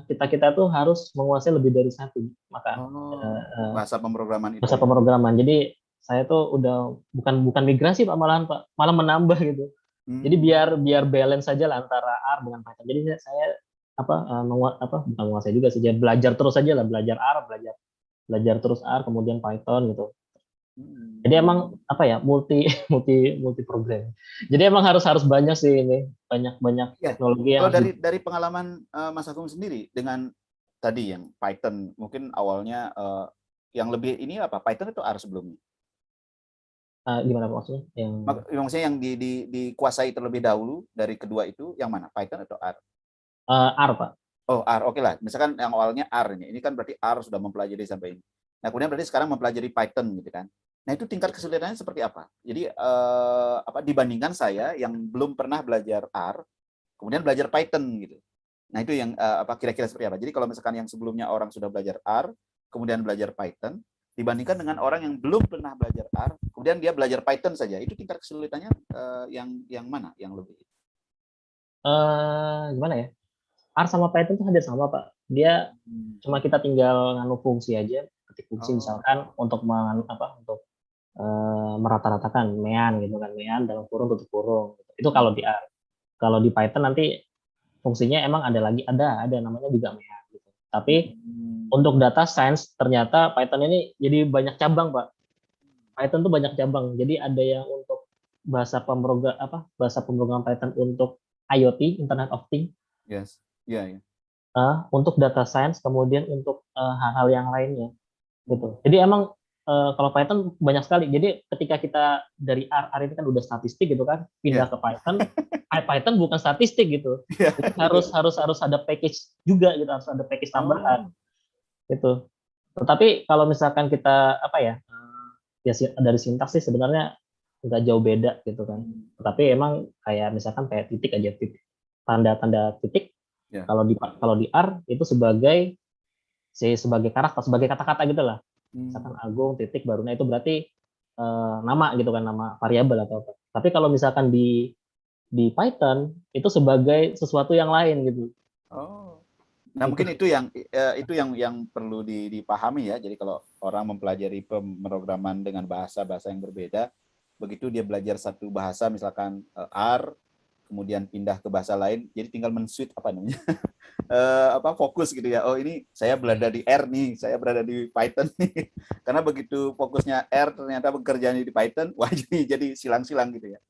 kita tuh harus menguasai lebih dari 1. Maka bahasa pemrograman itu. Bahasa pemrograman. Jadi saya tuh udah bukan migrasi Pak, malahan Pak, malah menambah gitu. Jadi biar balance saja lah antara R dengan Python. Jadi saya bukan menguasai juga sih, belajar terus aja lah, belajar R, belajar terus R kemudian Python gitu. Jadi emang apa ya, multi program. Jadi emang harus banyak sih ini, banyak Ya, teknologi yang kalau harus dari pengalaman Mas Agung sendiri dengan tadi yang Python, mungkin awalnya yang lebih ini apa Python itu R sebelumnya? gimana maksudnya? Maksudnya yang dikuasai terlebih dahulu dari kedua itu yang mana? Python atau R? R, Pak. Oh, R, oke lah. Misalkan yang awalnya R ini kan berarti R sudah mempelajari sampai ini. Nah, kemudian berarti sekarang mempelajari Python gitu kan. Nah, itu tingkat kesulitannya seperti apa? Jadi apa dibandingkan saya yang belum pernah belajar R, kemudian belajar Python gitu. Nah, itu yang apa kira-kira seperti apa? Jadi kalau misalkan yang sebelumnya orang sudah belajar R, kemudian belajar Python, dibandingkan dengan orang yang belum pernah belajar R, kemudian dia belajar Python saja, itu tingkat kesulitannya yang mana yang lebih? Gimana ya? R sama Python tuh hampir sama, Pak. Dia cuma kita tinggal nganu fungsi aja, ketik fungsi Oh, misalkan untuk untuk merata-ratakan mean gitu kan, mean dalam kurung tutup kurung. Itu kalau di R. Kalau di Python nanti fungsinya emang ada namanya juga mean gitu. Tapi untuk data science ternyata Python ini jadi banyak cabang, Pak. Python tuh banyak cabang. Jadi ada yang untuk bahasa pemrograman Python untuk IoT, Internet of Things, yes, ya, ya. untuk data science, kemudian untuk hal-hal yang lainnya Hmm. gitu. Jadi emang kalau Python banyak sekali. Jadi ketika kita dari R ini kan udah statistik gitu kan, pindah Ya, ke Python, Python bukan statistik gitu. ya, Jadi betul. harus ada package juga gitu, harus ada package tambahan Oh, gitu. Tetapi kalau misalkan kita ya dari sintaks sih sebenarnya nggak jauh beda gitu kan. Tetapi emang kayak titik aja, titik, tanda-tanda titik ya. kalau di R itu sebagai karakter, sebagai kata-kata gitu lah. Hmm. Misalkan Agung titik barunya itu berarti nama gitu kan, nama variabel atau apa. Tapi kalau misalkan di Python itu sebagai sesuatu yang lain gitu. Oh. Nah, Itu mungkin itu yang perlu dipahami ya. Jadi kalau orang mempelajari pemrograman dengan bahasa-bahasa yang berbeda, begitu dia belajar satu bahasa misalkan R, kemudian pindah ke bahasa lain, jadi tinggal men-switch apa namanya? Apa fokus gitu ya. Oh, ini saya berada di R nih, saya berada di Python nih. Karena begitu fokusnya R ternyata bekerjanya di Python, wah jadi silang-silang gitu ya.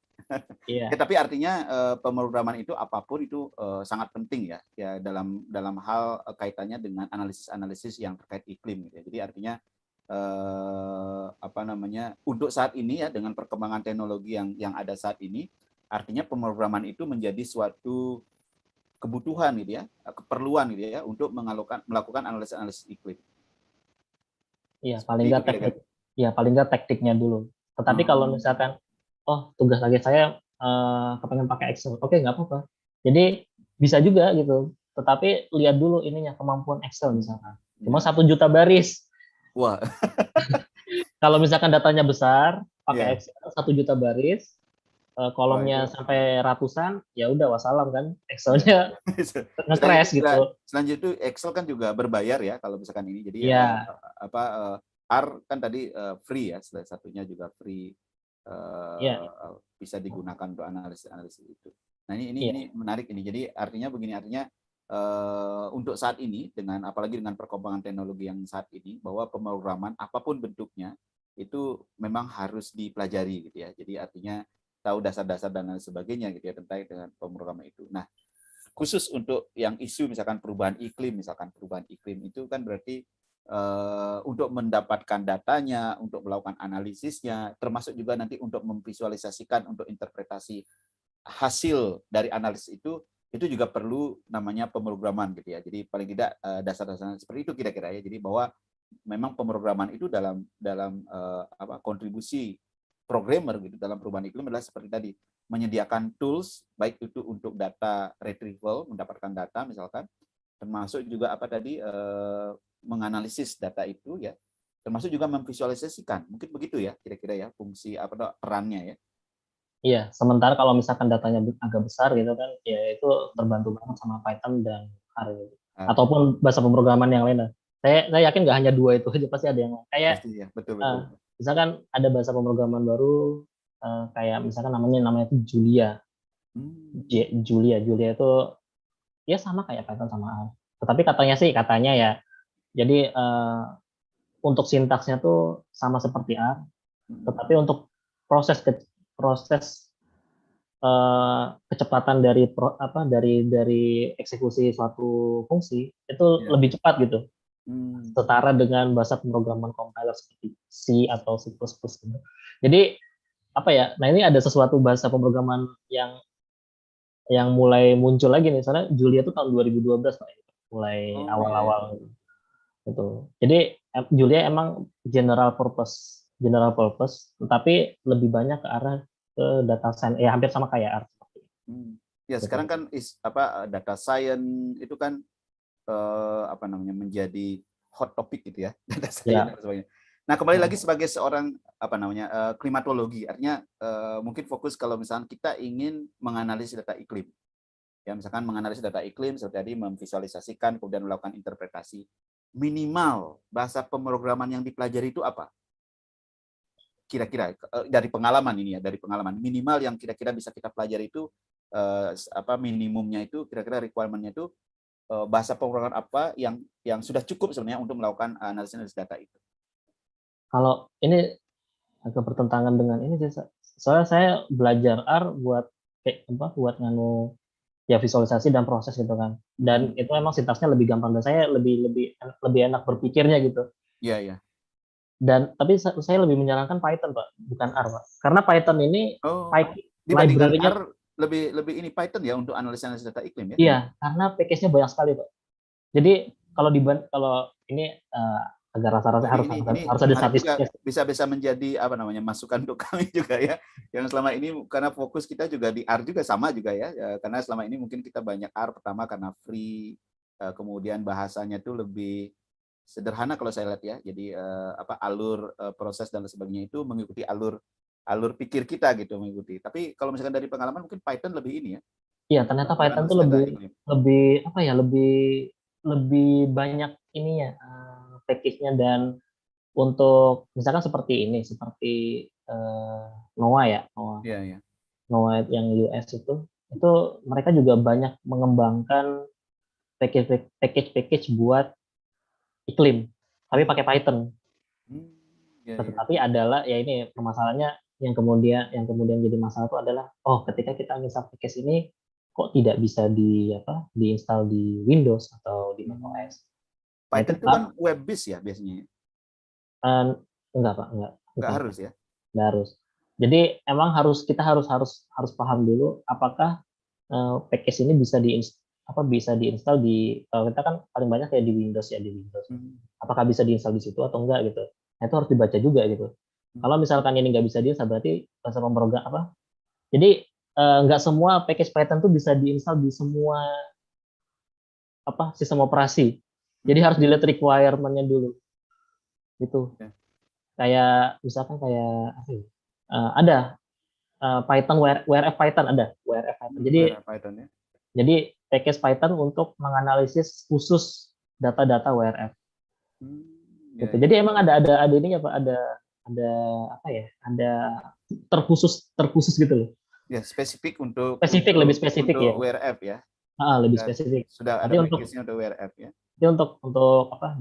Ya, iya, tapi artinya pemrograman itu apapun itu sangat penting ya, ya dalam hal kaitannya dengan analisis-analisis yang terkait iklim. Gitu ya. Jadi artinya apa namanya untuk saat ini ya dengan perkembangan teknologi yang ada saat ini, artinya pemrograman itu menjadi suatu kebutuhan gitu ya, keperluan gitu ya untuk melakukan analisis-analisis iklim. iya Seperti itu kira-kira. paling nggak tekniknya dulu. Tetapi kalau Hmm. misalkan tugas lagi saya kepengen pakai Excel, oke nggak apa-apa. Jadi bisa juga gitu. Tetapi lihat dulu ininya kemampuan Excel misalkan. Cuma Ya. 1 juta baris. Wah, Kalau misalkan datanya besar, pakai ya. Excel 1 juta baris, Wah itu. kolomnya sampai ratusan, ya udah wassalam kan, Ya. Excelnya Terus lagi nge-crash gitu. selanjutnya itu Excel kan juga berbayar ya kalau misalkan ini. Jadi Iya, apa R kan tadi free ya, salah satunya juga free iya, bisa digunakan untuk analisis-analisis itu. Nah, ini iya, menarik ini. Jadi artinya begini, artinya untuk saat ini dengan apalagi dengan perkembangan teknologi yang saat ini bahwa pemrograman apapun bentuknya itu memang harus dipelajari gitu ya. Jadi artinya tahu dasar-dasar dan lain sebagainya gitu ya tentang dengan pemrograman itu. Nah, khusus untuk yang isu misalkan perubahan iklim itu kan berarti untuk mendapatkan datanya, untuk melakukan analisisnya, termasuk juga nanti untuk memvisualisasikan, untuk interpretasi hasil dari analisis itu juga perlu namanya pemrograman gitu ya. Jadi paling tidak dasar-dasarnya seperti itu kira-kira ya. Jadi bahwa memang pemrograman itu dalam apa kontribusi programmer gitu dalam perubahan iklim adalah seperti tadi menyediakan tools baik itu untuk data retrieval mendapatkan data misalkan termasuk juga apa tadi menganalisis data itu ya termasuk juga memvisualisasikan mungkin begitu ya kira-kira ya fungsi apa perannya ya. iya. Sementara kalau misalkan datanya agak besar gitu kan, ya itu terbantu banget sama Python dan R gitu. Ah, Ataupun bahasa pemrograman yang lain lah. Saya yakin nggak hanya dua itu aja, pasti ada yang lain. Kayak pasti ya betul eh, betul. misalkan ada bahasa pemrograman baru, kayak misalkan namanya itu Julia. Hmm. Julia itu ya sama kayak Python sama R. Tetapi katanya ya, jadi untuk sintaksnya tuh sama seperti R, Tetapi untuk proses kecepatan dari eksekusi suatu fungsi itu Ya. lebih cepat gitu, Hmm. setara dengan bahasa pemrograman compiler seperti C atau C++ gitu. Jadi apa ya? Nah, ini ada sesuatu bahasa pemrograman yang mulai muncul lagi nih. Soalnya Julia itu tahun 2012 Pak, mulai Oh iya, ya. awal-awal gitu. Jadi Julia emang general purpose, tetapi lebih banyak ke arah ke data science, ya hampir sama kayak R seperti Hmm. Ya itu. sekarang kan data science itu kan apa namanya menjadi hot topic gitu ya data science Ya, dan sebagainya. Nah kembali lagi nah, sebagai seorang apa namanya klimatologi, artinya mungkin fokus kalau misalnya kita ingin menganalisis data iklim, ya misalkan menganalisis data iklim seperti tadi memvisualisasikan kemudian melakukan interpretasi, minimal bahasa pemrograman yang dipelajari itu apa? Kira-kira dari pengalaman ini ya, dari pengalaman minimal yang kira-kira bisa kita pelajari itu apa minimumnya itu kira-kira requirement-nya itu bahasa pemrograman apa yang sudah cukup sebenarnya untuk melakukan analisis data itu. kalau ini agak bertentangan dengan ini sih, soalnya saya belajar R buat kayak apa, buat nganu ya visualisasi dan proses gitu kan. Dan Hmm. itu emang sintaksnya lebih gampang dan saya lebih lebih lebih enak berpikirnya gitu. Iya, iya. Dan tapi saya lebih menyarankan Python Pak, bukan R Pak. Karena Python ini Oh, dibandingkan library-nya R lebih lebih ini Python ya untuk analisis data iklim ya. iya, karena package-nya banyak sekali Pak. Jadi kalau ini agak rasa-rasa Oh, harus ini harus ada menarik juga, statistiknya. bisa bisa menjadi apa namanya masukan untuk kami juga ya. Yang selama ini karena fokus kita juga di R juga sama juga ya. Karena selama ini mungkin kita banyak R pertama karena free, kemudian bahasanya tuh lebih sederhana kalau saya lihat ya. Jadi apa alur proses dan sebagainya itu mengikuti alur alur pikir kita gitu mengikuti. Tapi kalau misalkan dari pengalaman mungkin Python lebih ini ya Iya, ternyata untuk Python tuh analisis data lebih iklim. lebih apa ya, lebih lebih banyak ininya package-nya. Dan untuk misalkan seperti ini, seperti Noah ya, Iya, iya. Noah yang US itu mereka juga banyak mengembangkan package buat iklim, tapi Hmm. pakai Python. Hmm. Iya, Nah, iya. tetapi adalah ya ini permasalahannya, yang kemudian jadi masalah itu adalah, oh ketika kita install package ini kok tidak bisa diinstal di Windows atau di Hmm. macOS. Nah itu Python itu kan web based ya biasanya. kan enggak Pak, enggak, Nggak bukan, harus ya. enggak harus. Jadi emang kita harus harus harus paham dulu apakah package ini bisa diinstal kalau kita kan paling banyak ya di Windows ya, di Windows. Hmm. Apakah bisa diinstal di situ atau enggak gitu. Nah, itu harus dibaca juga gitu. Hmm. Kalau misalkan ini nggak bisa diinstal, berarti bahasa pemrogram apa? Jadi nggak semua package Python tuh bisa diinstal di semua sistem operasi. Jadi Hmm. harus dilihat requirement-nya dulu gitu. Ya. Kayak misalkan kayak apa ya? Ada Python WRF Python ada WRF Python. Hmm. Jadi Python ya. package Python untuk menganalisis khusus data-data WRF. Hmm. Ya, Gitu. ya. Jadi emang ada ininya Pak, ada apa ya? Ada terkhusus gitu loh. Ya, spesifik Lebih spesifik untuk ya. WRF ya. Lebih Ya, spesifik. sudah ada Nanti package-nya untuk WRF ya. untuk apa?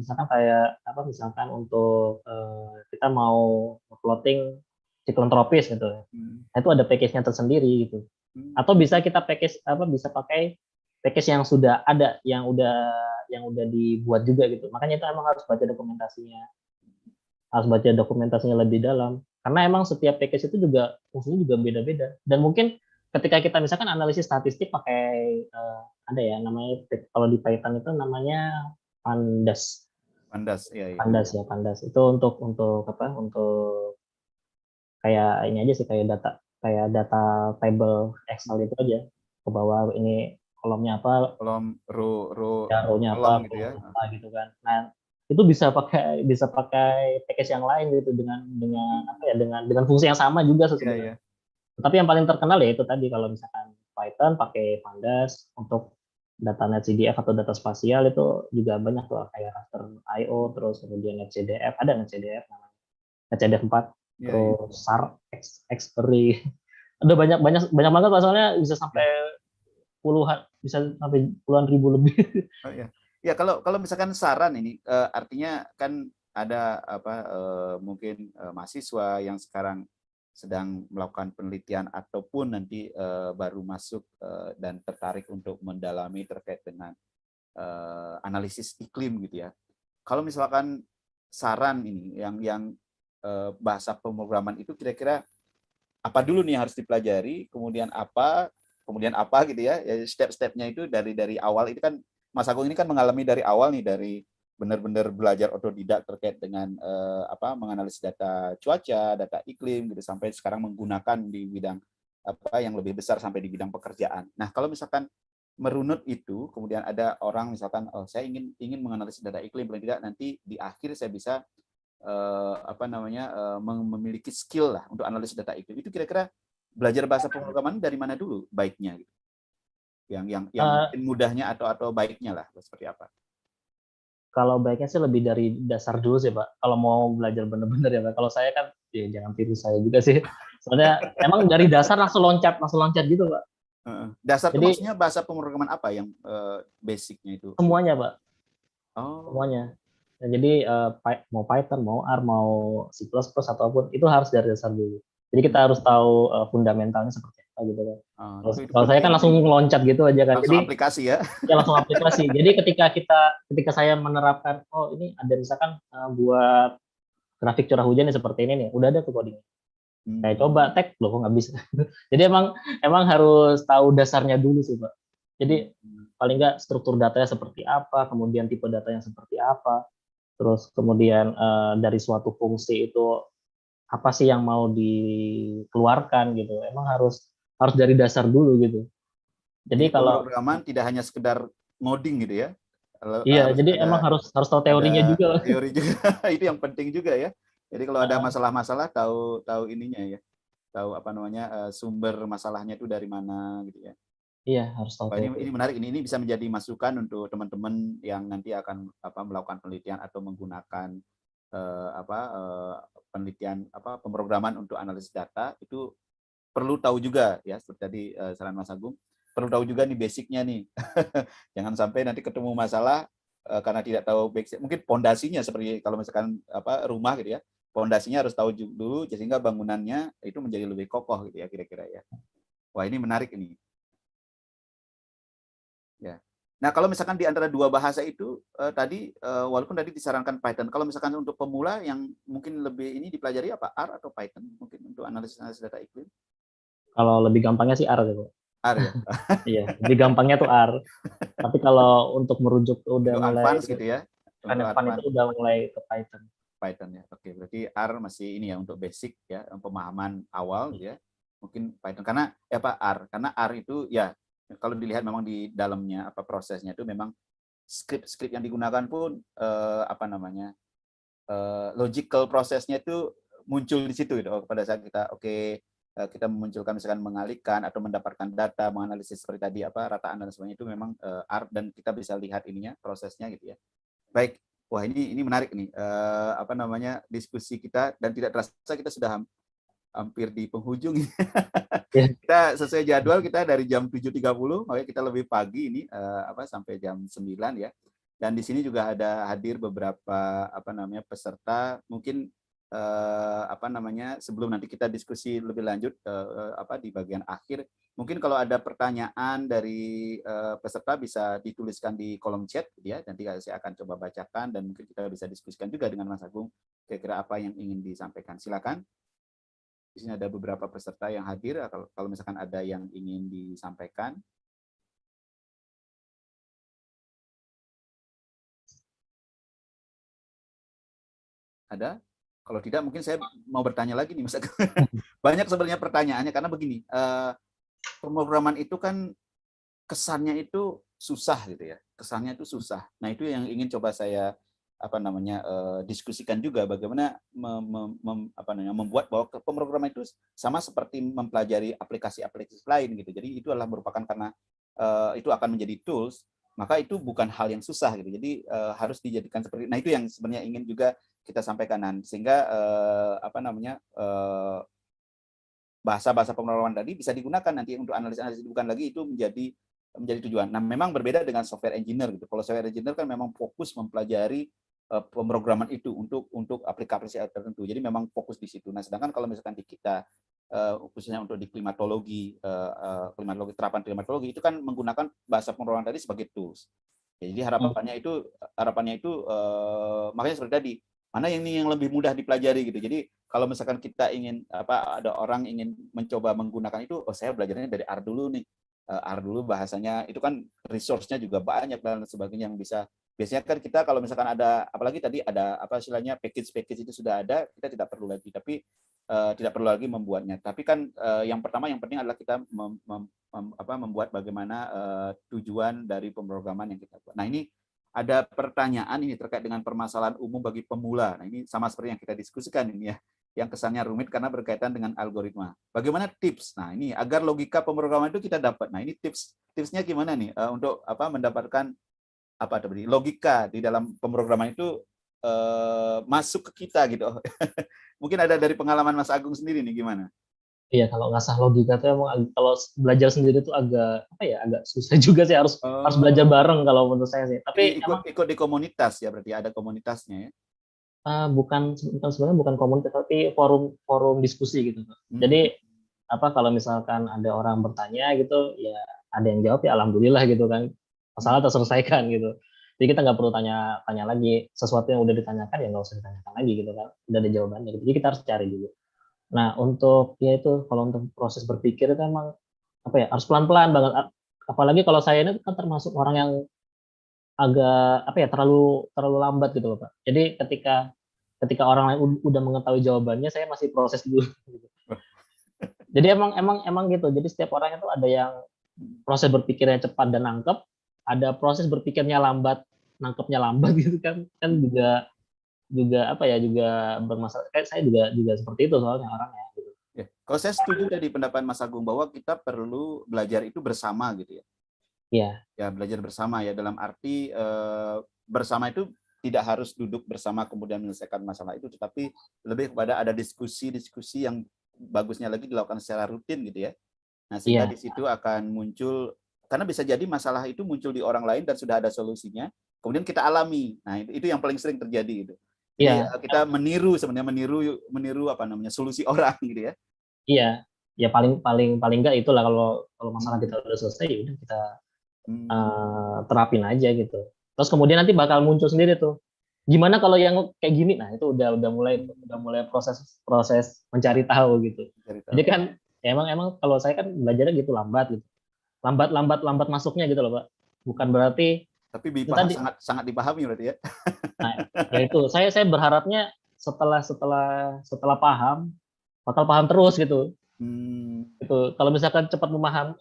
Misalkan untuk kita mau plotting siklon tropis gitu ya. Hmm. Nah, itu ada package-nya tersendiri gitu. Hmm. Atau bisa kita bisa pakai package yang sudah ada, yang udah dibuat juga gitu. Makanya itu emang harus baca dokumentasinya lebih dalam. Karena emang setiap package itu juga fungsinya juga beda-beda. Dan mungkin ketika kita misalkan analisis statistik pakai ada ya namanya, kalau di Python itu namanya pandas. Pandas, ya, ya. Pandas itu untuk apa? Untuk kayak ini aja sih, kayak data table Excel itu aja. Ke bawah ini kolomnya apa, Kolom row-nya apa, kolom gitu ya. kolom apa gitu kan. Nah, itu bisa pakai package yang lain gitu, dengan apa ya, dengan fungsi yang sama juga Ya, sebenarnya. ya. Tapi yang paling terkenal ya itu tadi, kalau misalkan Python pakai Pandas untuk data NetCDF atau data spasial, itu juga banyak tuh kayak raster IO, terus kemudian NetCDF, ada NetCDF namanya, NetCDF 4, Ya, ya. terus SAR, Xarray. Ada banyak banyak banyak banget pasalnya, bisa sampai puluhan ribu lebih. Oh, ya. Ya, kalau kalau misalkan saran ini artinya kan ada mungkin mahasiswa yang sekarang sedang melakukan penelitian ataupun nanti baru masuk dan tertarik untuk mendalami terkait dengan analisis iklim gitu ya. Kalau misalkan saran ini yang bahasa pemrograman itu kira-kira apa dulu nih harus dipelajari, kemudian apa gitu ya. Step-stepnya itu dari awal itu kan Mas Agung ini kan mengalami dari awal nih, dari benar-benar belajar otodidak terkait dengan menganalisis data cuaca, data iklim gitu, sampai sekarang menggunakan di bidang yang lebih besar sampai di bidang pekerjaan. Nah, kalau misalkan merunut itu, kemudian ada orang misalkan, saya ingin menganalisis data iklim, paling tidak nanti di akhir saya bisa memiliki skill lah untuk analisis data iklim. Itu kira-kira belajar bahasa pemrograman dari mana dulu baiknya gitu? Yang mungkin mudahnya atau baiknya lah seperti apa? Kalau baiknya sih lebih dari dasar dulu sih Pak. Kalau mau belajar bener-bener ya Pak. Kalau saya kan, ya jangan tiru saya juga sih. Soalnya emang dari dasar langsung loncat gitu Pak. Dasar itu Jadi maksudnya bahasa pemrograman apa yang basicnya itu? semuanya Pak. Oh. Semuanya. Nah, jadi mau Python, mau R, mau C++ ataupun itu harus dari dasar dulu. Jadi kita harus tahu fundamentalnya seperti apa gitu kan. Itu Kalau saya kan langsung loncat gitu aja kan. Langsung Jadi aplikasi ya. Ya langsung aplikasi. Jadi ketika saya menerapkan, oh ini ada misalkan buat grafik curah hujan nih seperti ini nih, udah ada tuh coding. Saya coba tag, loh kok nggak bisa. Jadi emang harus tahu dasarnya dulu sih Pak. Jadi paling nggak struktur datanya seperti apa, kemudian tipe datanya seperti apa, terus kemudian dari suatu fungsi itu apa sih yang mau dikeluarkan gitu. Emang harus dari dasar dulu gitu. Jadi kalau pemrograman tidak hanya sekedar ngoding gitu ya. iya, jadi emang harus tahu teorinya juga. Teori juga. Itu yang penting juga ya. Jadi kalau ada masalah-masalah tahu ininya ya. Tahu sumber masalahnya itu dari mana gitu ya. Iya, harus tahu. Ini menarik, ini bisa menjadi masukan untuk teman-teman yang nanti akan melakukan penelitian atau menggunakan penelitian pemrograman untuk analisis data. Itu perlu tahu juga ya, seperti tadi saran Mas Agung, perlu tahu juga nih basicnya nih. Jangan sampai nanti ketemu masalah karena tidak tahu basic, mungkin pondasinya seperti kalau misalkan rumah gitu ya, pondasinya harus tahu dulu sehingga bangunannya itu menjadi lebih kokoh gitu ya kira-kira ya. Wah, ini menarik ini. Ya. Nah, kalau misalkan di antara dua bahasa itu tadi walaupun tadi disarankan Python, kalau misalkan untuk pemula yang mungkin lebih ini dipelajari apa? R atau Python mungkin untuk analisis data iklim? Kalau lebih gampangnya sih R gitu. R ya. Iya, lebih gampangnya tuh R. Tapi kalau untuk merujuk udah untuk mulai advance gitu ya. Untuk advance itu udah mulai ke Python. Python ya. Oke, berarti R masih ini ya untuk basic ya, pemahaman awal gitu ya. Mungkin Python karena R? Karena R itu ya kalau dilihat memang di dalamnya prosesnya itu memang skrip yang digunakan pun logical prosesnya itu muncul di situ gitu. Pada saat kita kita memunculkan misalkan mengalihkan atau mendapatkan data, menganalisis seperti tadi rataan dan sebagainya itu memang R, dan kita bisa lihat ininya prosesnya gitu ya. Baik, wah ini menarik nih diskusi kita, dan tidak terasa kita sudah hampir di penghujung. Kita sesuai jadwal kita dari jam 7.30, makanya kita lebih pagi ini sampai jam 9 ya. Dan di sini juga ada hadir beberapa peserta, mungkin sebelum nanti kita diskusi lebih lanjut di bagian akhir, mungkin kalau ada pertanyaan dari peserta bisa dituliskan di kolom chat ya, nanti saya akan coba bacakan dan mungkin kita bisa diskusikan juga dengan Mas Agung kira-kira apa yang ingin disampaikan. Silakan. Di sini ada beberapa peserta yang hadir, kalau misalkan ada yang ingin disampaikan. Ada? Kalau tidak, mungkin saya mau bertanya lagi nih, Mas Agung. Banyak sebenarnya pertanyaannya, karena begini, pemrograman itu kan kesannya itu susah gitu ya. Kesannya itu susah. Nah, itu yang ingin coba saya diskusikan juga, bagaimana membuat bahwa pemrograman itu sama seperti mempelajari aplikasi-aplikasi lain gitu. Jadi itu adalah merupakan karena itu akan menjadi tools, maka itu bukan hal yang susah gitu. Jadi harus dijadikan seperti. Nah, itu yang sebenarnya ingin juga kita sampaikan, sehingga bahasa-bahasa pemrograman tadi bisa digunakan nanti untuk analisis, bukan lagi itu menjadi tujuan. Nah, memang berbeda dengan software engineer gitu. Kalau software engineer kan memang fokus mempelajari pemrograman itu untuk aplikasi tertentu. Jadi memang fokus di situ. Nah, sedangkan kalau misalkan di kita khususnya untuk di klimatologi, terapan klimatologi itu kan menggunakan bahasa pemrograman tadi sebagai tools. Jadi harapannya itu makanya seperti tadi, mana yang lebih mudah dipelajari gitu. Jadi kalau misalkan kita ingin ada orang ingin mencoba menggunakan itu, saya belajarnya dari R dulu nih. R dulu bahasanya itu kan resource-nya juga banyak dan sebagainya yang bisa. Biasanya kan kita kalau misalkan ada, apalagi tadi ada istilahnya package itu sudah ada, kita tidak perlu lagi. Tapi tidak perlu lagi membuatnya. Tapi kan yang penting adalah kita membuat bagaimana tujuan dari pemrograman yang kita buat. Nah, ini ada pertanyaan ini terkait dengan permasalahan umum bagi pemula. Nah, ini sama seperti yang kita diskusikan ini ya, yang kesannya rumit karena berkaitan dengan algoritma. Bagaimana tips? Nah, ini agar logika pemrograman itu kita dapat. Nah, ini tipsnya gimana nih untuk mendapatkan logika di dalam pemrograman itu masuk ke kita gitu. Mungkin ada dari pengalaman Mas Agung sendiri nih gimana? Iya, kalau ngasah logika tuh emang kalau belajar sendiri tuh agak susah juga sih, harus belajar bareng kalau menurut saya sih. Tapi ikut di komunitas ya, berarti ada komunitasnya ya. Sebenarnya bukan komunitas, tapi forum diskusi gitu. Jadi kalau misalkan ada orang bertanya gitu, ya ada yang jawab ya alhamdulillah gitu kan, masalah terselesaikan gitu. Jadi kita nggak perlu tanya lagi, sesuatu yang udah ditanyakan ya nggak usah ditanyakan lagi gitu kan, udah ada jawabannya gitu. Jadi kita harus cari dulu. Nah, kalau untuk proses berpikir itu emang harus pelan-pelan banget. Apalagi kalau saya ini kan termasuk orang yang agak terlalu lambat gitu loh, Pak. Jadi ketika orang lain udah mengetahui jawabannya, saya masih proses dulu. Jadi emang gitu. Jadi setiap orang itu ada yang proses berpikirnya cepat dan nangkep, ada proses berpikirnya lambat, nangkepnya lambat gitu kan juga bermasalah. Saya juga seperti itu soalnya orangnya. Gitu. Ya. Kalau saya setuju dari pendapat Mas Agung bahwa kita perlu belajar itu bersama gitu ya. Iya. Ya, belajar bersama ya, dalam arti bersama itu tidak harus duduk bersama kemudian menyelesaikan masalah itu, tetapi lebih kepada ada diskusi yang bagusnya lagi dilakukan secara rutin gitu ya. Nah, sehingga di situ akan muncul, karena bisa jadi masalah itu muncul di orang lain dan sudah ada solusinya, kemudian kita alami. Nah, itu yang paling sering terjadi gitu. Jadi kita meniru solusi orang gitu ya. Iya. Ya paling enggak itulah kalau masalah kita udah selesai ya udah kita terapin aja gitu. Terus kemudian nanti bakal muncul sendiri tuh. Gimana kalau yang kayak gini? Nah, itu udah mulai proses mencari tahu gitu. Jadi kan emang kalau saya kan belajarnya gitu lambat gitu. Lambat masuknya gitu loh, Pak. Bukan berarti tapi sangat dipahami berarti ya. Nah, ya itu saya berharapnya setelah paham bakal paham terus gitu. Itu kalau misalkan cepat memahami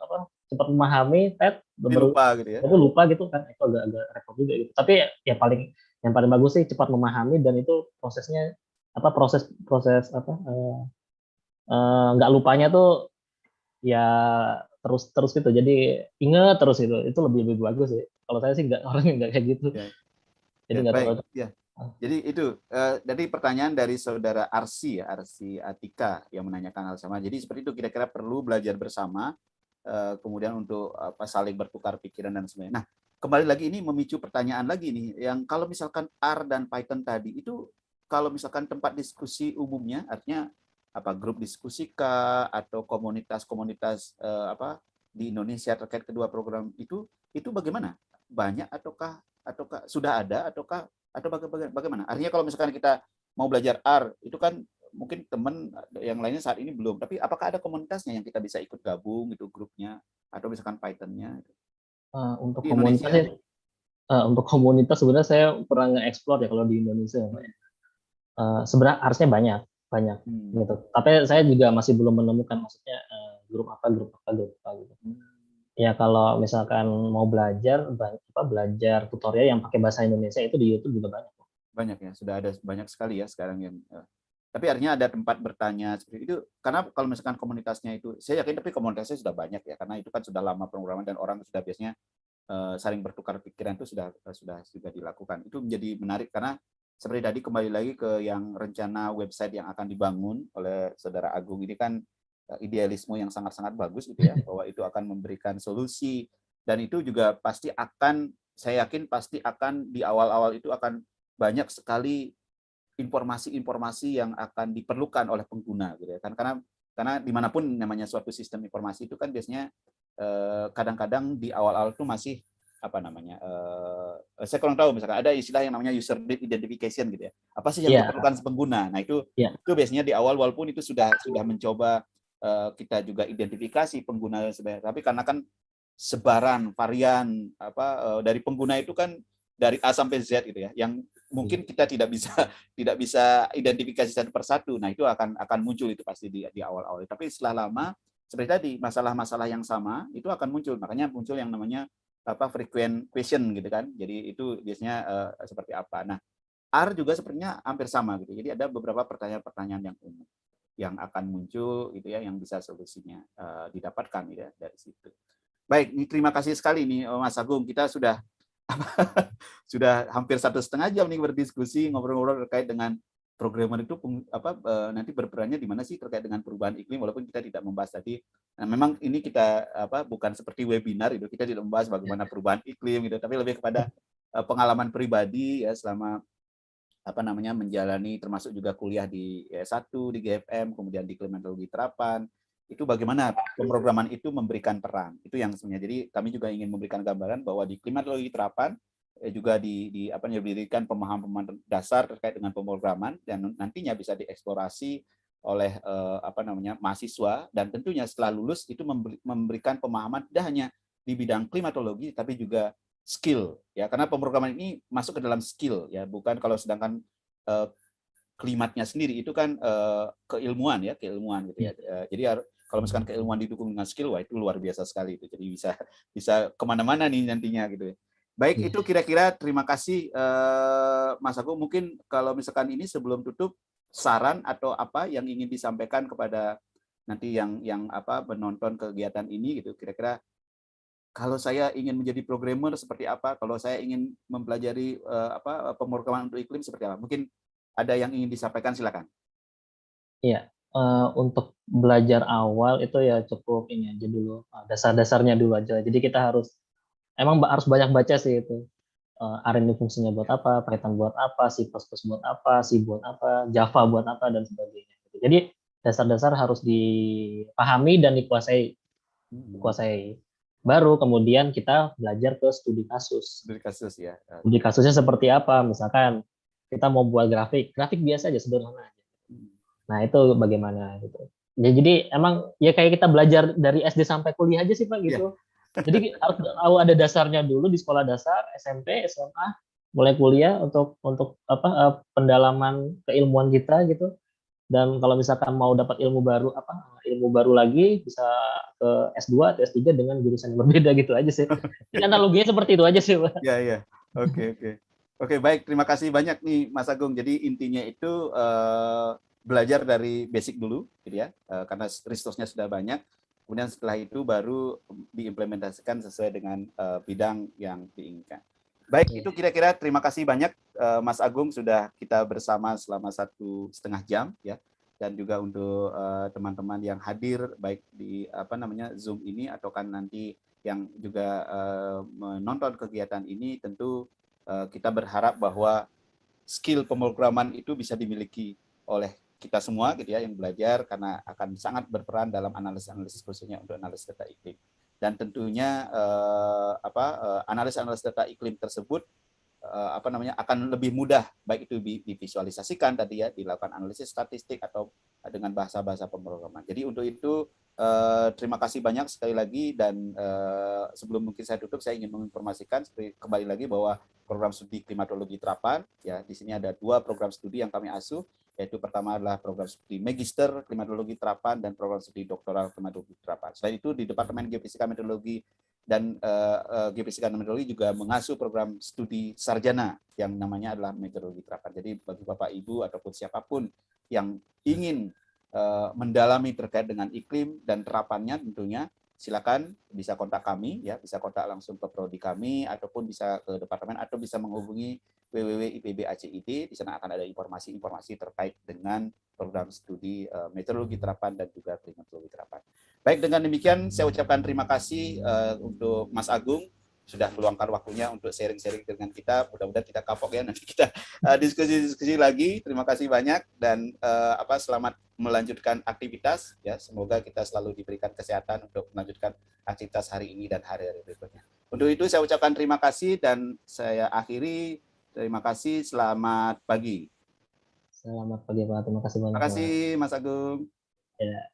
lupa gitu ya. Itu lupa gitu kan, itu agak repot juga gitu. Tapi ya yang paling bagus sih cepat memahami, dan itu prosesnya proses nggak lupanya tuh ya terus gitu. Jadi ingat terus itu lebih bagus sih. Kalau saya sih orangnya nggak kayak gitu. Ya. Jadi nggak tahu. Ya. Jadi itu dari pertanyaan dari saudara Arsi Atika yang menanyakan hal sama. Jadi seperti itu, kira-kira perlu belajar bersama, kemudian untuk saling bertukar pikiran dan sebagainya. Nah, kembali lagi ini memicu pertanyaan lagi nih, yang kalau misalkan R dan Python tadi itu, kalau misalkan tempat diskusi umumnya, artinya grup diskusi kah atau komunitas-komunitas di Indonesia terkait kedua program itu bagaimana? Banyak ataukah sudah ada atau bagaimana? Artinya kalau misalkan kita mau belajar R itu kan mungkin teman yang lainnya saat ini belum, tapi apakah ada komunitasnya yang kita bisa ikut gabung itu grupnya, atau misalkan Python-nya? Untuk komunitas sebenarnya saya pernah nge-explore ya kalau di Indonesia. Sebenarnya harusnya banyak gitu. Tapi saya juga masih belum menemukan maksudnya grup apa gitu. Ya kalau misalkan mau belajar tutorial yang pakai bahasa Indonesia itu di YouTube juga banyak. Banyak ya, sudah ada banyak sekali ya sekarang yang. Tapi artinya ada tempat bertanya seperti itu, karena kalau misalkan komunitasnya itu, saya yakin tapi komunitasnya sudah banyak ya, karena itu kan sudah lama pemrograman dan orang sudah biasanya saling bertukar pikiran itu sudah dilakukan. Itu menjadi menarik karena seperti tadi kembali lagi ke yang rencana website yang akan dibangun oleh Saudara Agung ini kan idealisme yang sangat-sangat bagus gitu ya, bahwa itu akan memberikan solusi, dan itu juga pasti akan, saya yakin pasti akan di awal-awal itu akan banyak sekali informasi-informasi yang akan diperlukan oleh pengguna gitu ya kan, karena dimanapun namanya suatu sistem informasi itu kan biasanya kadang-kadang di awal-awal itu masih apa namanya, saya kurang tahu, misalkan ada istilah yang namanya user identification gitu ya, apa sih yang Iya, diperlukan pengguna. Nah itu iya, biasanya di awal, walaupun itu sudah mencoba kita juga identifikasi pengguna sebenarnya, tapi karena kan sebaran varian apa dari pengguna itu kan dari A sampai Z gitu ya, yang mungkin kita tidak bisa identifikasi satu persatu. Nah itu akan muncul itu pasti di awal-awal. Tapi setelah lama, seperti tadi, masalah-masalah yang sama itu akan muncul. Makanya muncul yang namanya apa, frequent question gitu kan. Jadi itu biasanya seperti apa. Nah, R juga sepertinya hampir sama gitu. Jadi ada beberapa pertanyaan-pertanyaan yang umum yang akan muncul gitu ya, yang bisa solusinya didapatkan ya dari situ. Baik, ini terima kasih sekali nih Mas Agung. Kita sudah sudah hampir 1,5 jam nih berdiskusi, ngobrol-ngobrol terkait dengan programmer itu nanti berperannya di mana sih terkait dengan perubahan iklim, walaupun kita tidak membahas tadi. Nah, memang ini kita bukan seperti webinar itu, kita tidak membahas bagaimana perubahan iklim gitu, tapi lebih kepada pengalaman pribadi ya selama menjalani, termasuk juga kuliah di S1 di GFM, kemudian di klimatologi terapan. Itu bagaimana pemrograman itu memberikan peran. Itu yang sebenarnya. Jadi kami juga ingin memberikan gambaran bahwa di klimatologi terapan juga diberikan pemahaman dasar terkait dengan pemrograman, dan nantinya bisa dieksplorasi oleh mahasiswa, dan tentunya setelah lulus itu memberikan pemahaman tidak hanya di bidang klimatologi tapi juga skill ya, karena pemrograman ini masuk ke dalam skill ya, bukan kalau sedangkan klimatnya sendiri itu kan keilmuan gitu ya. Jadi kalau misalkan keilmuan didukung dengan skill, wah itu luar biasa sekali itu. Jadi bisa kemana-mana nih nantinya gitu ya. Baik, itu kira-kira. Terima kasih Mas Agung. Mungkin kalau misalkan ini sebelum tutup, saran atau apa yang ingin disampaikan kepada nanti yang menonton kegiatan ini gitu, kira-kira kalau saya ingin menjadi programmer seperti apa, kalau saya ingin mempelajari pemrograman untuk iklim seperti apa, mungkin ada yang ingin disampaikan, silakan. iya. Untuk belajar awal itu ya cukup ini aja dulu, dasar-dasarnya dulu aja. Jadi kita harus banyak baca sih itu. R ini fungsinya buat apa, Python buat apa, C++ buat apa, C buat apa, Java buat apa, dan sebagainya. Jadi dasar-dasar harus dipahami dan dikuasai. Baru kemudian kita belajar ke studi kasus. Dari kasus ya. Studi kasusnya seperti apa? Misalkan kita mau buat grafik biasa aja, sederhana aja. Nah itu bagaimana gitu. Ya, jadi emang ya kayak kita belajar dari SD sampai kuliah aja sih Pak Ya. gitu. Jadi harus tahu ada dasarnya dulu di sekolah dasar, SMP, SMA, mulai kuliah untuk pendalaman keilmuan kita gitu. Dan kalau misalkan mau dapat ilmu baru lagi bisa ke S2 atau S3 dengan jurusan yang berbeda gitu aja sih. Jadi analoginya seperti itu aja sih, Pak. Ya, ya. Oke, oke. Oke, baik. Terima kasih banyak nih Mas Agung. Jadi intinya itu belajar dari basic dulu, gitu ya. Karena resource-nya sudah banyak. Kemudian setelah itu baru diimplementasikan sesuai dengan bidang yang diinginkan. Baik, itu kira-kira. Terima kasih banyak Mas Agung, sudah kita bersama selama 1,5 jam ya. Dan juga untuk teman-teman yang hadir baik di Zoom ini atau kan nanti yang juga menonton kegiatan ini, tentu kita berharap bahwa skill pemrograman itu bisa dimiliki oleh kita semua gitu ya, yang belajar, karena akan sangat berperan dalam analisis khususnya untuk analisis data iklim. Dan tentunya analisis data iklim tersebut akan lebih mudah, baik itu divisualisasikan tadi ya, dilakukan analisis statistik atau dengan bahasa-bahasa pemrograman. Jadi untuk itu terima kasih banyak sekali lagi, dan sebelum mungkin saya tutup, saya ingin menginformasikan kembali lagi bahwa program studi klimatologi terapan ya, di sini ada 2 program studi yang kami asuh, yaitu pertama adalah program studi Magister Klimatologi Terapan dan program studi Doktoral Klimatologi Terapan. Selain itu di Departemen Geofisika Meteorologi dan Geofisika dan Meteorologi juga mengasuh program studi sarjana yang namanya adalah Meteorologi Terapan. Jadi bagi Bapak Ibu ataupun siapapun yang ingin mendalami terkait dengan iklim dan terapannya, tentunya silakan bisa kontak kami ya, bisa kontak langsung ke prodi kami ataupun bisa ke departemen atau bisa menghubungi www.ipb.acid. Di sana akan ada informasi-informasi terkait dengan program studi meteorologi terapan dan juga klimatologi terapan. Baik, dengan demikian saya ucapkan terima kasih untuk Mas Agung sudah meluangkan waktunya untuk sharing-sharing dengan kita. Mudah-mudahan tidak kapok ya, nanti kita diskusi-diskusi lagi. Terima kasih banyak dan selamat melanjutkan aktivitas ya. Semoga kita selalu diberikan kesehatan untuk melanjutkan aktivitas hari ini dan hari-hari berikutnya. Untuk itu saya ucapkan terima kasih dan saya akhiri. Terima kasih, selamat pagi. Selamat pagi Pak, terima kasih banyak Terima Pak. kasih Mas Agung. Ya.